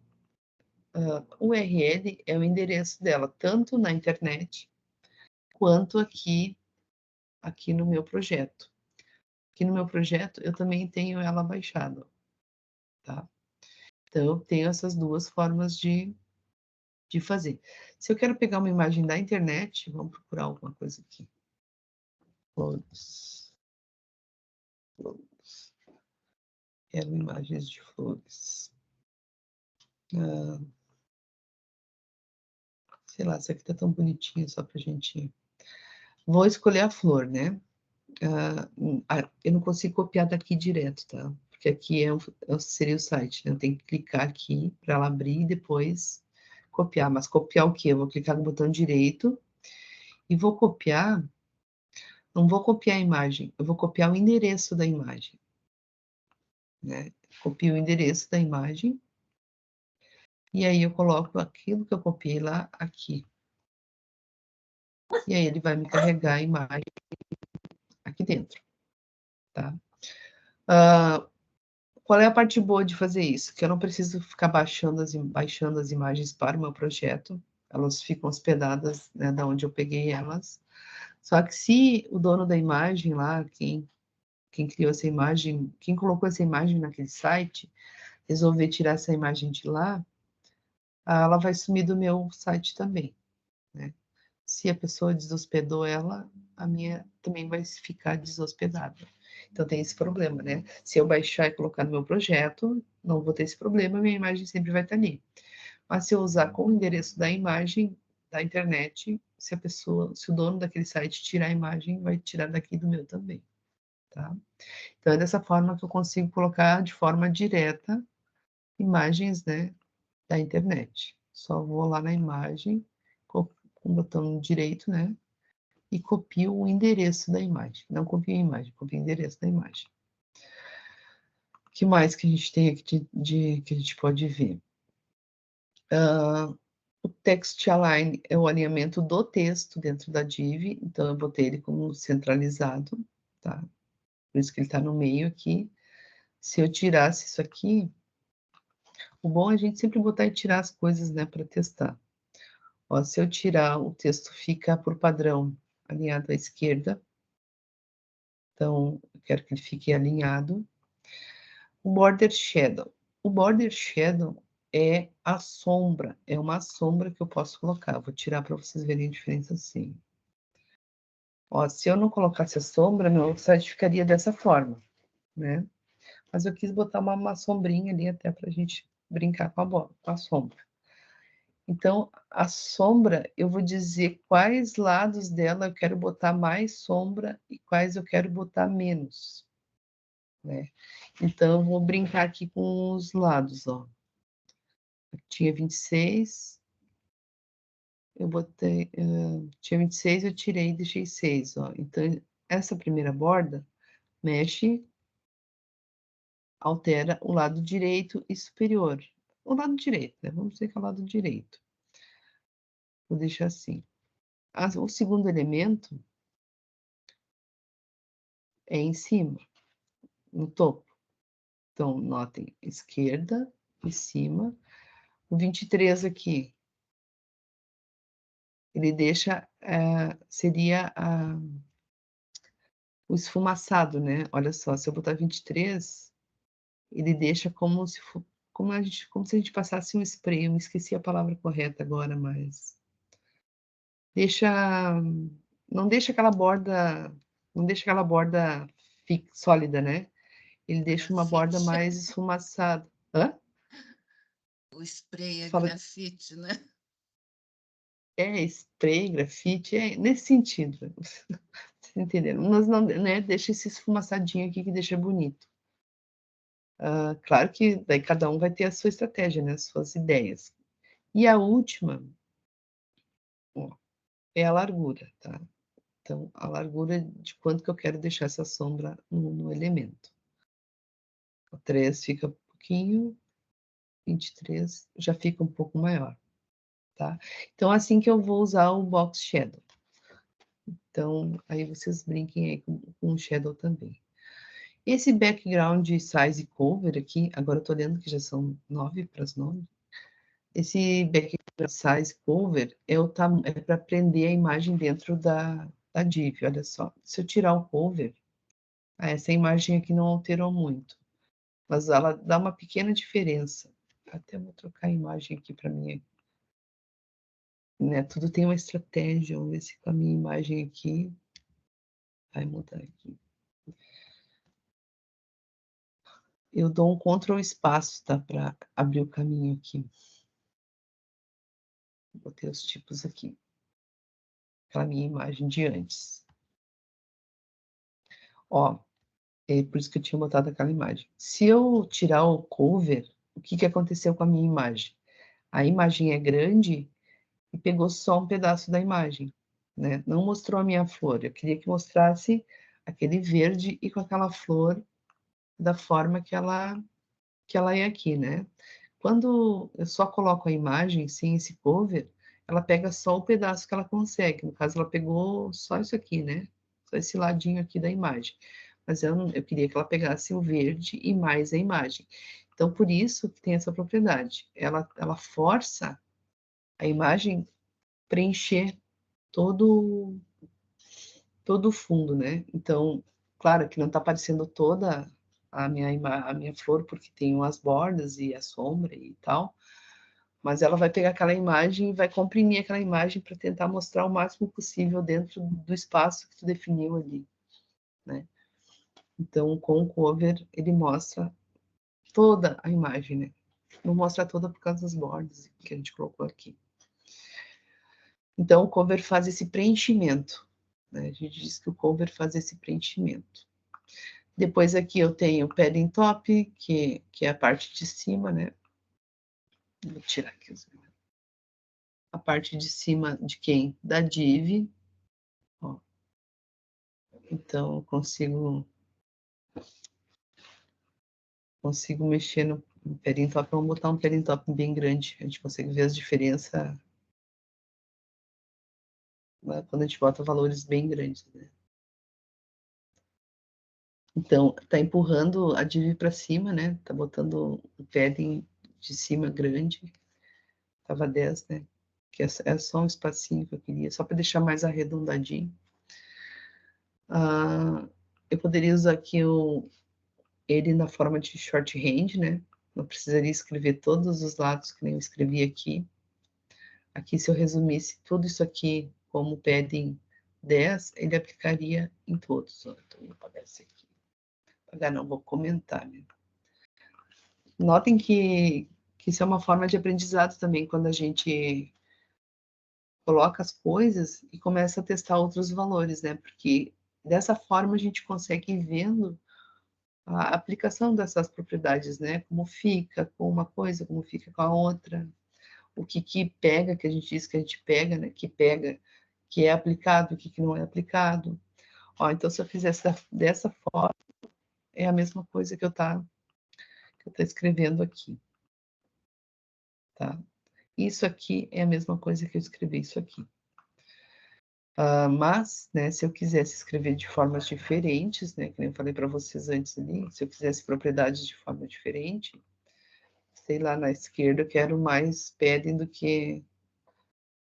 URL é o endereço dela, tanto na internet, quanto aqui no meu projeto. Aqui no meu projeto, eu também tenho ela baixada, tá? Então, eu tenho essas duas formas de fazer. Se eu quero pegar uma imagem da internet, vamos procurar alguma coisa aqui. Flores. Flores. Quero imagens de flores. Sei lá, essa aqui tá tão bonitinha só pra gente... Vou escolher a flor, né? Eu não consigo copiar daqui direto, tá? Porque aqui seria o site, né? Eu tenho que clicar aqui para ela abrir e depois copiar. Mas copiar o quê? Eu vou clicar no botão direito e vou copiar... Não vou copiar a imagem, eu vou copiar o endereço da imagem, né? Copio o endereço da imagem e aí eu coloco aquilo que eu copiei lá aqui. E aí ele vai me carregar a imagem aqui dentro, tá? Qual é a parte boa de fazer isso? Que eu não preciso ficar baixando as imagens para o meu projeto, elas ficam hospedadas, né, da onde eu peguei elas. Só que se o dono da imagem lá, quem criou essa imagem, quem colocou essa imagem naquele site, resolver tirar essa imagem de lá, ela vai sumir do meu site também, né? Se a pessoa deshospedou ela, a minha também vai ficar deshospedada. Então tem esse problema, né? Se eu baixar e colocar no meu projeto, não vou ter esse problema, minha imagem sempre vai estar ali. Mas se eu usar com o endereço da imagem da internet, se o dono daquele site tirar a imagem, vai tirar daqui do meu também, tá? Então é dessa forma que eu consigo colocar de forma direta imagens, né, da internet. Só vou lá na imagem, com o botão direito, né, e copio o endereço da imagem. Não copio a imagem, copio o endereço da imagem. O que mais que a gente tem aqui que a gente pode ver? O text align é o alinhamento do texto dentro da div, então eu botei ele como centralizado, tá? Por isso que ele está no meio aqui. Se eu tirasse isso aqui, o bom é a gente sempre botar e tirar as coisas, né, para testar. Ó, se eu tirar, o texto fica por padrão alinhado à esquerda. Então, eu quero que ele fique alinhado. O border shadow. O border shadow é a sombra, é uma sombra que eu posso colocar. Vou tirar para vocês verem a diferença assim. Ó, se eu não colocasse a sombra, meu site ficaria dessa forma, né? Mas eu quis botar uma sombrinha ali até para a gente brincar com a sombra. Então, a sombra, eu vou dizer quais lados dela eu quero botar mais sombra e quais eu quero botar menos, né? Então, eu vou brincar aqui com os lados, ó. Tinha 26, eu botei, tinha 26, eu tirei e deixei 6, ó. Então, essa primeira borda, mexe, altera o lado direito e superior. O lado direito, né? Vamos dizer que é o lado direito. Vou deixar assim. O segundo elemento é em cima, no topo. Então, notem, esquerda, em cima. O 23 aqui, ele deixa, seria o esfumaçado, né? Olha só, se eu botar 23, ele deixa como se como se a gente passasse um spray. Eu me esqueci a palavra correta agora, mas deixa, não deixa aquela borda, não deixa aquela borda sólida, né? Ele deixa uma borda Grafite. mais esfumaçada. Hã? O spray é Fala, grafite, né? spray, grafite, nesse sentido. Vocês entenderam? Mas não, né? Deixa esse esfumaçadinho aqui que deixa bonito. Claro que daí cada um vai ter a sua estratégia, né? As suas ideias. E a última, ó, é a largura, tá? Então, a largura de quanto que eu quero deixar essa sombra no elemento. O 3 fica um pouquinho, 23 já fica um pouco maior, tá? Então, assim que eu vou usar o Box Shadow. Então, aí vocês brinquem aí com o Shadow também. Esse background size cover aqui, agora eu tô olhando que já são 9 para as 9. Esse background size cover é para prender a imagem dentro da div, olha só. Se eu tirar o cover, essa imagem aqui não alterou muito, mas ela dá uma pequena diferença. Até vou trocar a imagem aqui para mim, né? Tudo tem uma estratégia. Vamos ver se com a minha imagem aqui vai mudar aqui. Eu dou um Ctrl espaço, tá? Para abrir o caminho aqui. Botei os tipos aqui. Aquela minha imagem de antes. Ó, é por isso que eu tinha botado aquela imagem. Se eu tirar o cover, o que que aconteceu com a minha imagem? A imagem é grande e pegou só um pedaço da imagem, né? Não mostrou a minha flor. Eu queria que mostrasse aquele verde e com aquela flor da forma que ela é aqui, né? Quando eu só coloco a imagem sem esse cover, ela pega só o pedaço que ela consegue. No caso, ela pegou só isso aqui, né? Só esse ladinho aqui da imagem. Mas eu queria que ela pegasse o verde e mais a imagem. Então, por isso que tem essa propriedade. Ela força a imagem preencher todo o fundo, né? Então, claro que não está aparecendo toda a minha flor, porque tem as bordas e a sombra e tal, mas ela vai pegar aquela imagem e vai comprimir aquela imagem para tentar mostrar o máximo possível dentro do espaço que tu definiu ali, né? Então, com o cover, ele mostra toda a imagem, né? Não mostra toda por causa das bordas que a gente colocou aqui. Então, o cover faz esse preenchimento, né? A gente diz que o cover faz esse preenchimento. Depois aqui eu tenho o padding top, que é a parte de cima, né? Vou tirar aqui a parte de cima de quem? Da div. Ó. Então, eu consigo mexer no padding top. Vamos botar um padding top bem grande. A gente consegue ver as diferenças, né, quando a gente bota valores bem grandes, né? Então, tá empurrando a div para cima, né? Tá botando o padding de cima grande. Tava 10, né? Que é só um espacinho que eu queria, só para deixar mais arredondadinho. Eu poderia usar aqui ele na forma de shorthand, né? Não precisaria escrever todos os lados que nem eu escrevi aqui. Aqui, se eu resumisse tudo isso aqui como padding 10, ele aplicaria em todos. Ó, então, vou apagar esse aqui. Apagar não, vou comentar, né? Notem que que isso é uma forma de aprendizado também, quando a gente coloca as coisas e começa a testar outros valores, né? Porque dessa forma a gente consegue ir vendo a aplicação dessas propriedades, né? Como fica com uma coisa, como fica com a outra, o que pega, que a gente diz que a gente pega, né? Que pega, que é aplicado, o que não é aplicado. Ó, então se eu fizesse dessa forma, é a mesma coisa que eu tá escrevendo aqui, tá? Isso aqui é a mesma coisa que eu escrevi isso aqui. Mas, né, se eu quisesse escrever de formas diferentes, né, que nem eu falei para vocês antes ali, se eu quisesse propriedades de forma diferente, sei lá, na esquerda eu quero mais padding do que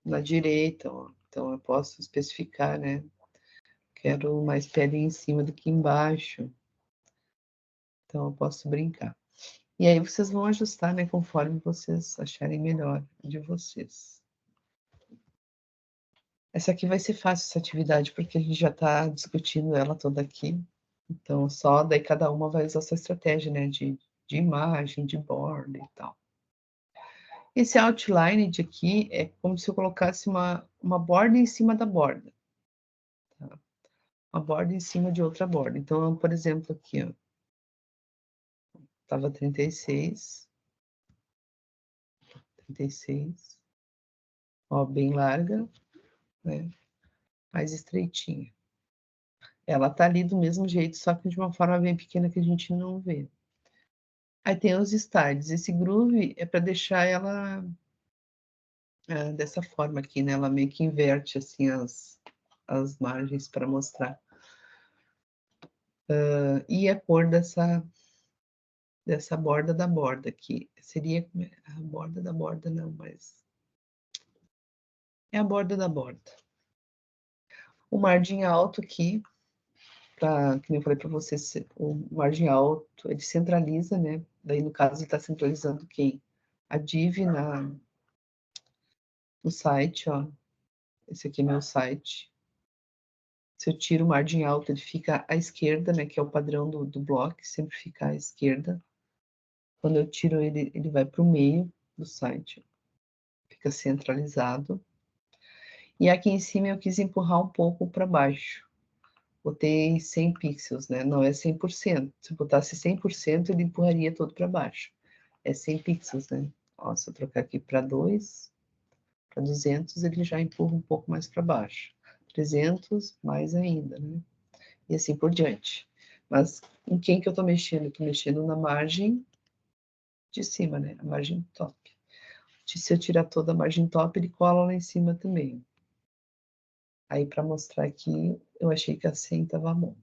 na direita, ó. Então eu posso especificar, né, quero mais padding em cima do que embaixo. Então eu posso brincar. E aí vocês vão ajustar, né, conforme vocês acharem melhor de vocês. Essa aqui vai ser fácil, essa atividade, porque a gente já está discutindo ela toda aqui. Então, só daí cada uma vai usar a sua estratégia, né? De imagem, de borda e tal. Esse outline de aqui é como se eu colocasse uma borda em cima da borda. Tá? Uma borda em cima de outra borda. Então, por exemplo, aqui, ó. Tava 36. 36. Ó, bem larga, né? Mais estreitinha. Ela tá ali do mesmo jeito, só que de uma forma bem pequena que a gente não vê. Aí tem os styles. Esse groove é para deixar ela dessa forma aqui, né? Ela meio que inverte assim as margens para mostrar. E a cor dessa borda da borda aqui. Seria a borda da borda, não, mas é a borda da borda. O margem alto aqui, que nem eu falei para vocês, o margem alto ele centraliza, né? Daí no caso ele está centralizando quem? A div no site, ó. Esse aqui é meu site. Se eu tiro o margem alto, ele fica à esquerda, né? Que é o padrão do bloco, sempre fica à esquerda. Quando eu tiro ele, ele vai para o meio do site. Fica centralizado. E aqui em cima eu quis empurrar um pouco para baixo. Botei 100 pixels, né? Não é 100%. Se eu botasse 100%, ele empurraria todo para baixo. É 100 pixels, né? Ó, se eu trocar aqui para 2, para 200, ele já empurra um pouco mais para baixo. 300, mais ainda, né? E assim por diante. Mas em quem que eu estou mexendo? Eu estou mexendo na margem de cima, né? A margem top. Se eu tirar toda a margem top, ele cola lá em cima também. Aí, para mostrar aqui, eu achei que assim estava bom.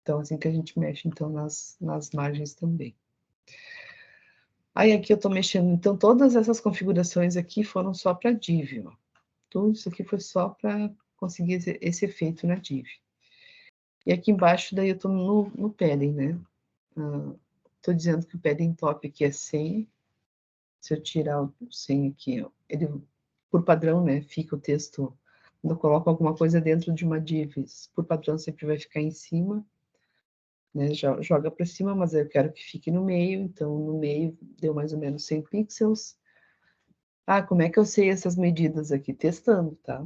Então, assim que a gente mexe, então, nas margens também. Aí, aqui eu estou mexendo, então, todas essas configurações aqui foram só para div, ó. Tudo isso aqui foi só para conseguir esse efeito na div. E aqui embaixo, daí eu estou no padding, né? Estou dizendo que o padding top aqui é 100. Se eu tirar o 100 aqui, ó, ele, por padrão, né, fica o texto, quando eu coloco alguma coisa dentro de uma div, por padrão sempre vai ficar em cima, né, joga para cima, mas eu quero que fique no meio, então no meio deu mais ou menos 100 pixels. Ah, como é que eu sei essas medidas aqui? Testando, tá?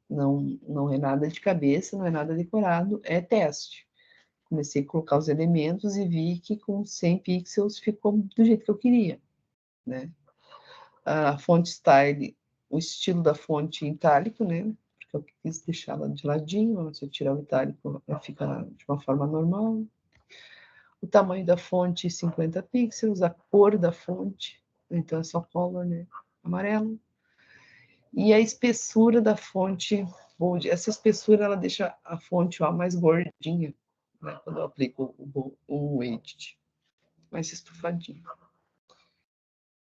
Não é nada de cabeça, não é nada decorado, é teste. Comecei a colocar os elementos e vi que com 100 pixels ficou do jeito que eu queria, né? A fonte style, o estilo da fonte em itálico, né? Porque eu quis deixá-la de ladinho, se eu tirar o itálico, ela fica de uma forma normal. O tamanho da fonte, 50 pixels, a cor da fonte, então é só color, né? Amarelo. E a espessura da fonte bold. Essa espessura, ela deixa a fonte ó, mais gordinha, né? Quando eu aplico o edit. Mais estufadinho.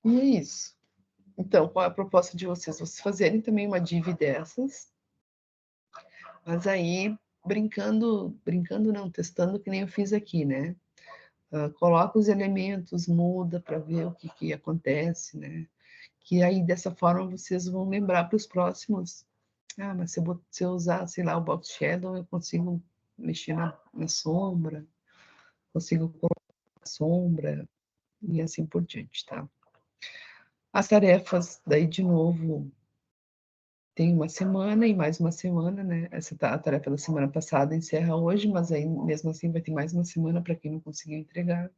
E é isso. Então, qual é a proposta de vocês? Vocês fazerem também uma div dessas, mas aí brincando não, testando que nem eu fiz aqui, né? Coloca os elementos, muda para ver o que acontece, né? Que aí dessa forma vocês vão lembrar para os próximos. Ah, mas se eu usar, sei lá, o box shadow, eu consigo mexer na sombra, consigo colocar sombra e assim por diante, tá? As tarefas, daí de novo, tem uma semana e mais uma semana, né? A tarefa da semana passada encerra hoje, mas aí mesmo assim vai ter mais uma semana para quem não conseguiu entregar.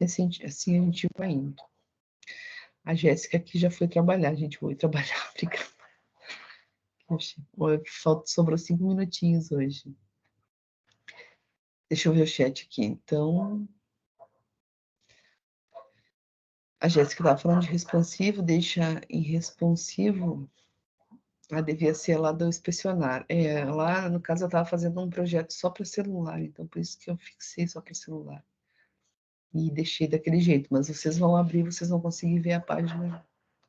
E assim a gente vai indo. A Jéssica aqui já foi trabalhar, a gente foi trabalhar, sobrou 5 minutinhos hoje. Deixa eu ver o chat aqui. Então, a Jéssica estava falando de responsivo, deixa irresponsivo. Devia ser lá do inspecionar. Lá, no caso, eu estava fazendo um projeto só para celular, então por isso que eu fixei só para celular. E deixei daquele jeito, mas vocês vão abrir, vocês vão conseguir ver a página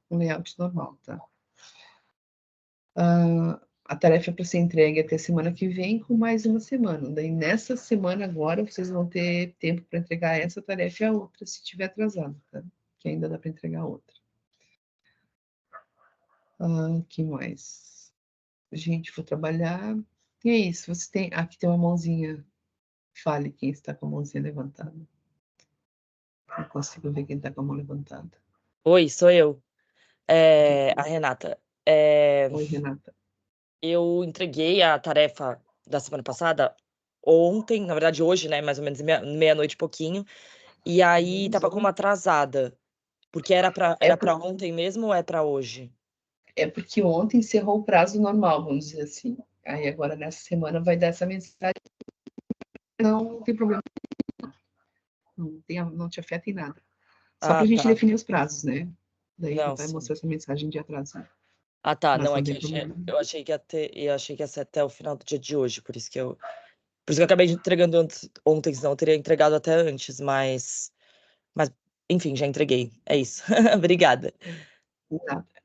com layout normal, tá? A tarefa é para ser entregue até semana que vem, com mais uma semana. Daí, nessa semana agora, vocês vão ter tempo para entregar essa tarefa e a outra, se tiver atrasado, tá? Que ainda dá para entregar outra. Que mais? Gente, vou trabalhar. E é isso. Você tem. Aqui tem uma mãozinha. Fale quem está com a mãozinha levantada. Não consigo ver quem está com a mão levantada. Oi, sou eu. A Renata. Oi, Renata. Eu entreguei a tarefa da semana passada ontem, na verdade hoje, né, mais ou menos meia-noite e pouquinho, e aí estava como atrasada, porque era pra ontem mesmo ou é pra hoje? É porque ontem encerrou o prazo normal, vamos dizer assim. Aí agora nessa semana vai dar essa mensagem. Não tem problema. Não te afeta em nada. Só para a gente Tá. definir os prazos, né? Daí Não, vai sim. mostrar essa mensagem de atraso. Tá. Mas Não, é não que tem problema. eu achei que ia ser até o final do dia de hoje, por isso que eu acabei entregando ontem, senão eu teria entregado até antes, mas enfim, já entreguei. É isso. Obrigada.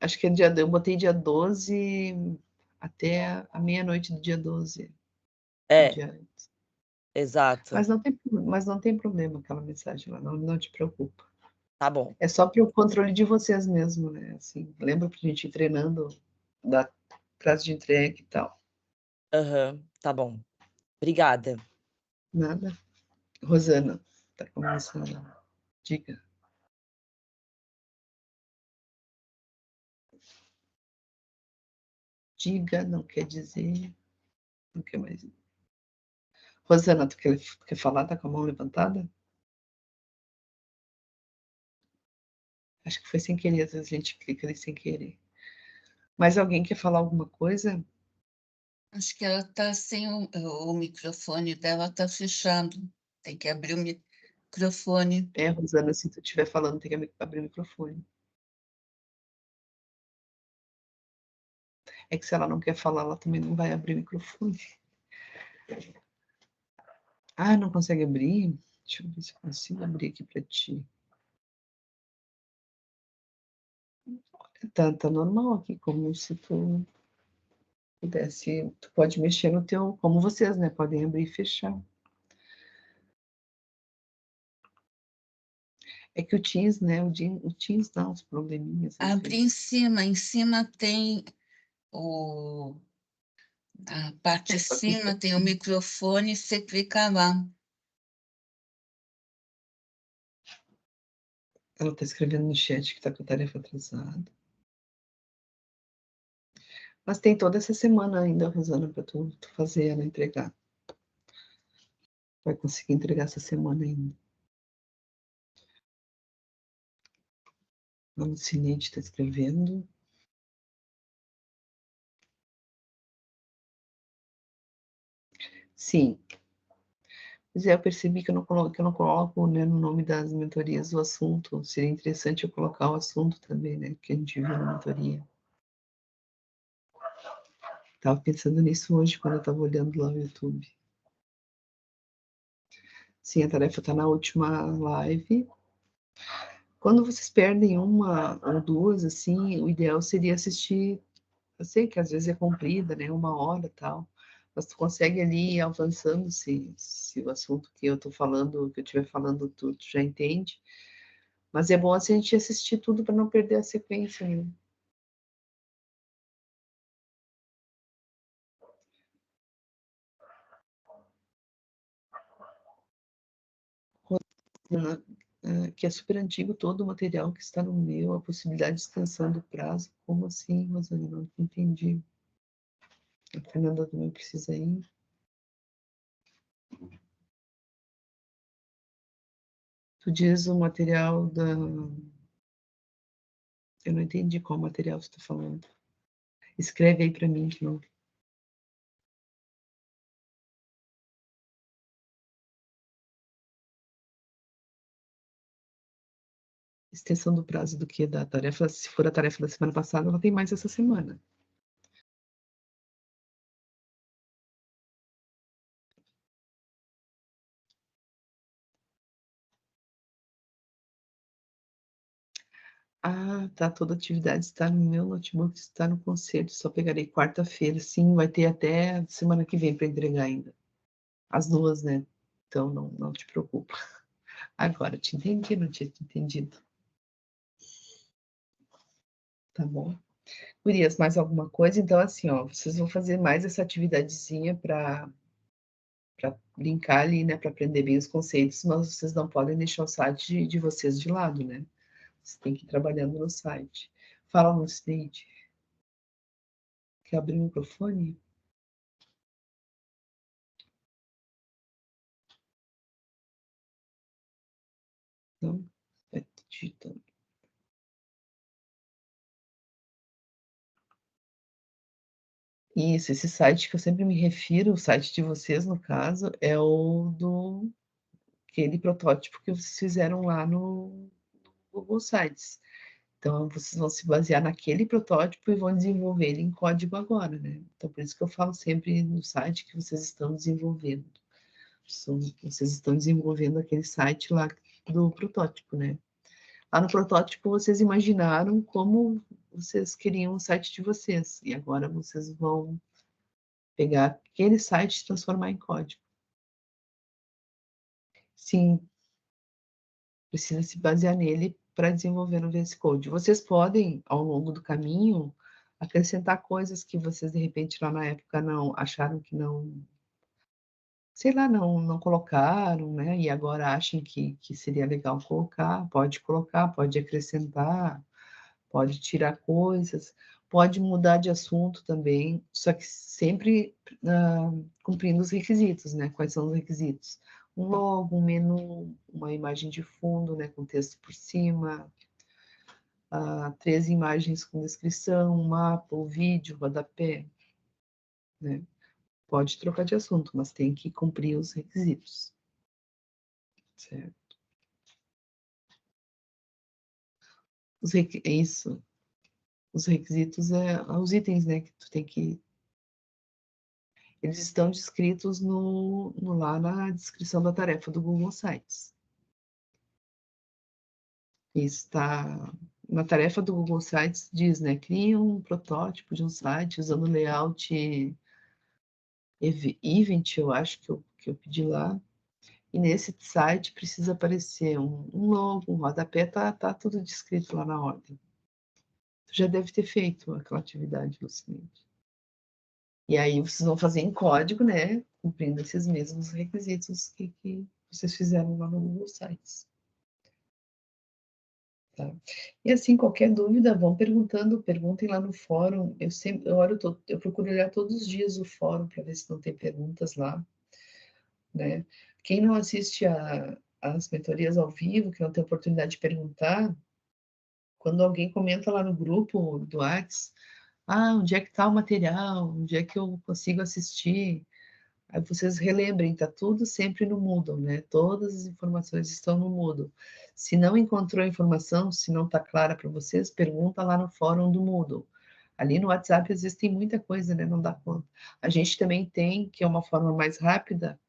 Acho que eu botei dia 12 até a meia-noite do dia 12. Exato. Mas não tem problema aquela mensagem lá, não te preocupa. Tá bom. É só para o controle de vocês mesmo, né? Assim, lembra pra gente ir treinando da prazo de entrega e tal. Tá bom. Obrigada. Nada. Rosana, tá começando. Diga. Diga não quer dizer. Não quer mais. Rosana, tu quer falar? Tá com a mão levantada? Acho que foi sem querer, às vezes a gente clica ali sem querer. Mais alguém quer falar alguma coisa? Acho que ela está sem o microfone dela está fechado. Tem que abrir o microfone. Rosana, se tu estiver falando, tem que abrir o microfone. É que se ela não quer falar, ela também não vai abrir o microfone. Não consegue abrir? Deixa eu ver se eu consigo abrir aqui para ti. Tá normal aqui, como se tu pudesse. Tu pode mexer no teu. Como vocês, né? Podem abrir e fechar. É que o Teams, né? O Teams dá uns probleminhas. Abre em cima tem a parte de cima tem o microfone, você clica lá. Ela está escrevendo no chat que está com a tarefa atrasada. Mas tem toda essa semana ainda, Rosana, para tu fazer ela entregar. Vai conseguir entregar essa semana ainda. A Lucinete está escrevendo. Sim. Pois eu percebi que eu não coloco, né, no nome das mentorias o assunto. Seria interessante eu colocar o assunto também, né? Que a gente viu na mentoria. Estava pensando nisso hoje, quando eu estava olhando lá no YouTube. Sim, a tarefa está na última live. Quando vocês perdem uma ou duas, assim, o ideal seria assistir. Eu sei que às vezes é comprida, né? 1 hora e tal. Mas tu consegue ali ir avançando se o assunto que eu estou falando, que eu estiver falando, tu já entende. Mas é bom assim a gente assistir tudo para não perder a sequência, né? que é super antigo todo o material que está no meu, a possibilidade de extensão do prazo. Como assim, Rosane? Não entendi. A Fernanda também precisa ir. Tu diz o material da... Eu não entendi qual material você está falando. Escreve aí para mim de novo. Extensão do prazo do que? Da tarefa, se for a tarefa da semana passada, ela tem mais essa semana. Ah, tá. Toda atividade está no meu notebook, está no conselho. Só pegarei quarta-feira. Sim, vai ter até semana que vem para entregar ainda. As duas, né? Então não te preocupa. Agora te entendi, não tinha te entendido. Tá bom. Gurias, mais alguma coisa? Então, assim, ó, vocês vão fazer mais essa atividadezinha para brincar ali, né? Para aprender bem os conceitos, mas vocês não podem deixar o site de vocês de lado, né? Você tem que ir trabalhando no site. Fala no Stage. Quer abrir o microfone? Não? É, digitando. Isso, esse site que eu sempre me refiro, o site de vocês, no caso, é o do aquele protótipo que vocês fizeram lá no Google Sites. Então, vocês vão se basear naquele protótipo e vão desenvolver ele em código agora, né? Então, por isso que eu falo sempre no site que vocês estão desenvolvendo. Vocês estão desenvolvendo aquele site lá do protótipo, né? Lá no protótipo, vocês imaginaram como vocês queriam o site de vocês. E agora vocês vão pegar aquele site e transformar em código. Sim, precisa se basear nele para desenvolver no VS Code. Vocês podem, ao longo do caminho, acrescentar coisas que vocês, de repente, lá na época não acharam que não, sei lá, não colocaram, né? E agora achem que seria legal colocar, pode acrescentar, pode tirar coisas, pode mudar de assunto também, só que sempre cumprindo os requisitos, né? Quais são os requisitos? Um logo, um menu, uma imagem de fundo, né, com texto por cima, 3 imagens com descrição, um mapa, o vídeo, rodapé, né? Pode trocar de assunto, mas tem que cumprir os requisitos, certo? Isso, os requisitos os itens, né, que tu tem que... Eles estão descritos lá na descrição da tarefa do Google Sites. Está na tarefa do Google Sites, diz, né? Cria um protótipo de um site usando o layout Event, eu acho que eu pedi lá. E nesse site precisa aparecer um logo, um rodapé, tá tudo descrito lá na ordem. Tu já deve ter feito aquela atividade, Luciene. E aí vocês vão fazer em código, né? Cumprindo esses mesmos requisitos que vocês fizeram lá no Google Sites. Tá? E assim, qualquer dúvida, vão perguntando, perguntem lá no fórum. Eu procuro olhar todos os dias o fórum para ver se não tem perguntas lá, né? Quem não assiste às mentorias ao vivo, que não tem oportunidade de perguntar, quando alguém comenta lá no grupo do Whats, onde é que está o material? Onde é que eu consigo assistir? Aí vocês relembrem, tá tudo sempre no Moodle, né? Todas as informações estão no Moodle. Se não encontrou a informação, se não está clara para vocês, pergunta lá no fórum do Moodle. Ali no WhatsApp, às vezes, tem muita coisa, né? Não dá conta. A gente também tem, que é uma forma mais rápida,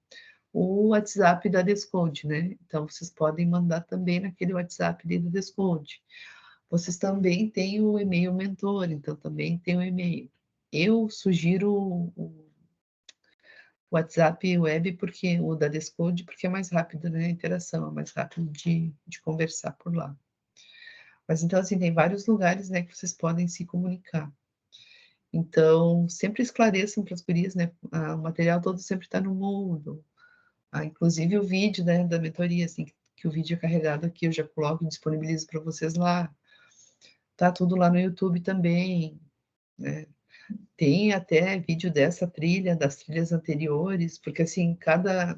o WhatsApp da Descode, né? Então, vocês podem mandar também naquele WhatsApp ali do Descode. Vocês também têm o e-mail mentor, então também tem o e-mail. Eu sugiro o WhatsApp web, porque o da Descode, porque é mais rápido, né? A interação é mais rápido de conversar por lá. Mas então, assim, tem vários lugares, né, que vocês podem se comunicar. Então, sempre esclareçam para as gurias, né? O material todo sempre está no Moodle. Inclusive o vídeo, né, da mentoria, assim, que o vídeo é carregado aqui, eu já coloco e disponibilizo para vocês lá. Tá tudo lá no YouTube também, né? Tem até vídeo dessa trilha, das trilhas anteriores, porque assim, cada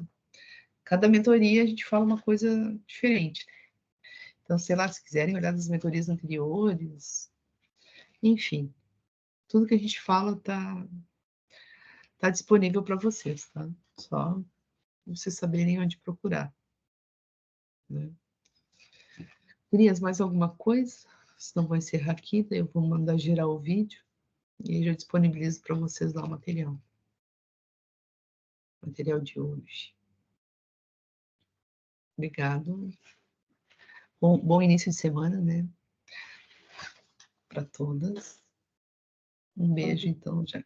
mentoria a gente fala uma coisa diferente. Então, sei lá, se quiserem olhar das mentorias anteriores, enfim, tudo que a gente fala tá disponível para vocês, tá? Só vocês saberem onde procurar, né? Gurias, mais alguma coisa? Senão vou encerrar aqui, daí eu vou mandar girar o vídeo e aí já disponibilizo para vocês lá o material. Material de hoje. Obrigado. Bom início de semana, né? Para todas. Um beijo, então, já.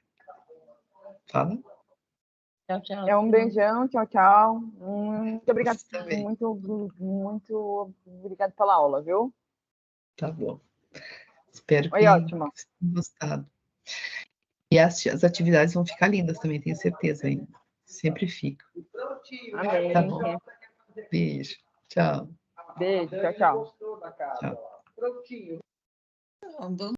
Fala. Tchau, tchau. É um beijão, tchau, tchau. Muito obrigada, Você também. muito obrigada pela aula, viu? Tá bom. Espero Foi que ótimo. vocês tenham gostado. E as atividades vão ficar lindas também, tenho certeza ainda. Sempre fico. Amém. Tá bom. Beijo. Tchau. Beijo, tchau, tchau. Tchau. Bom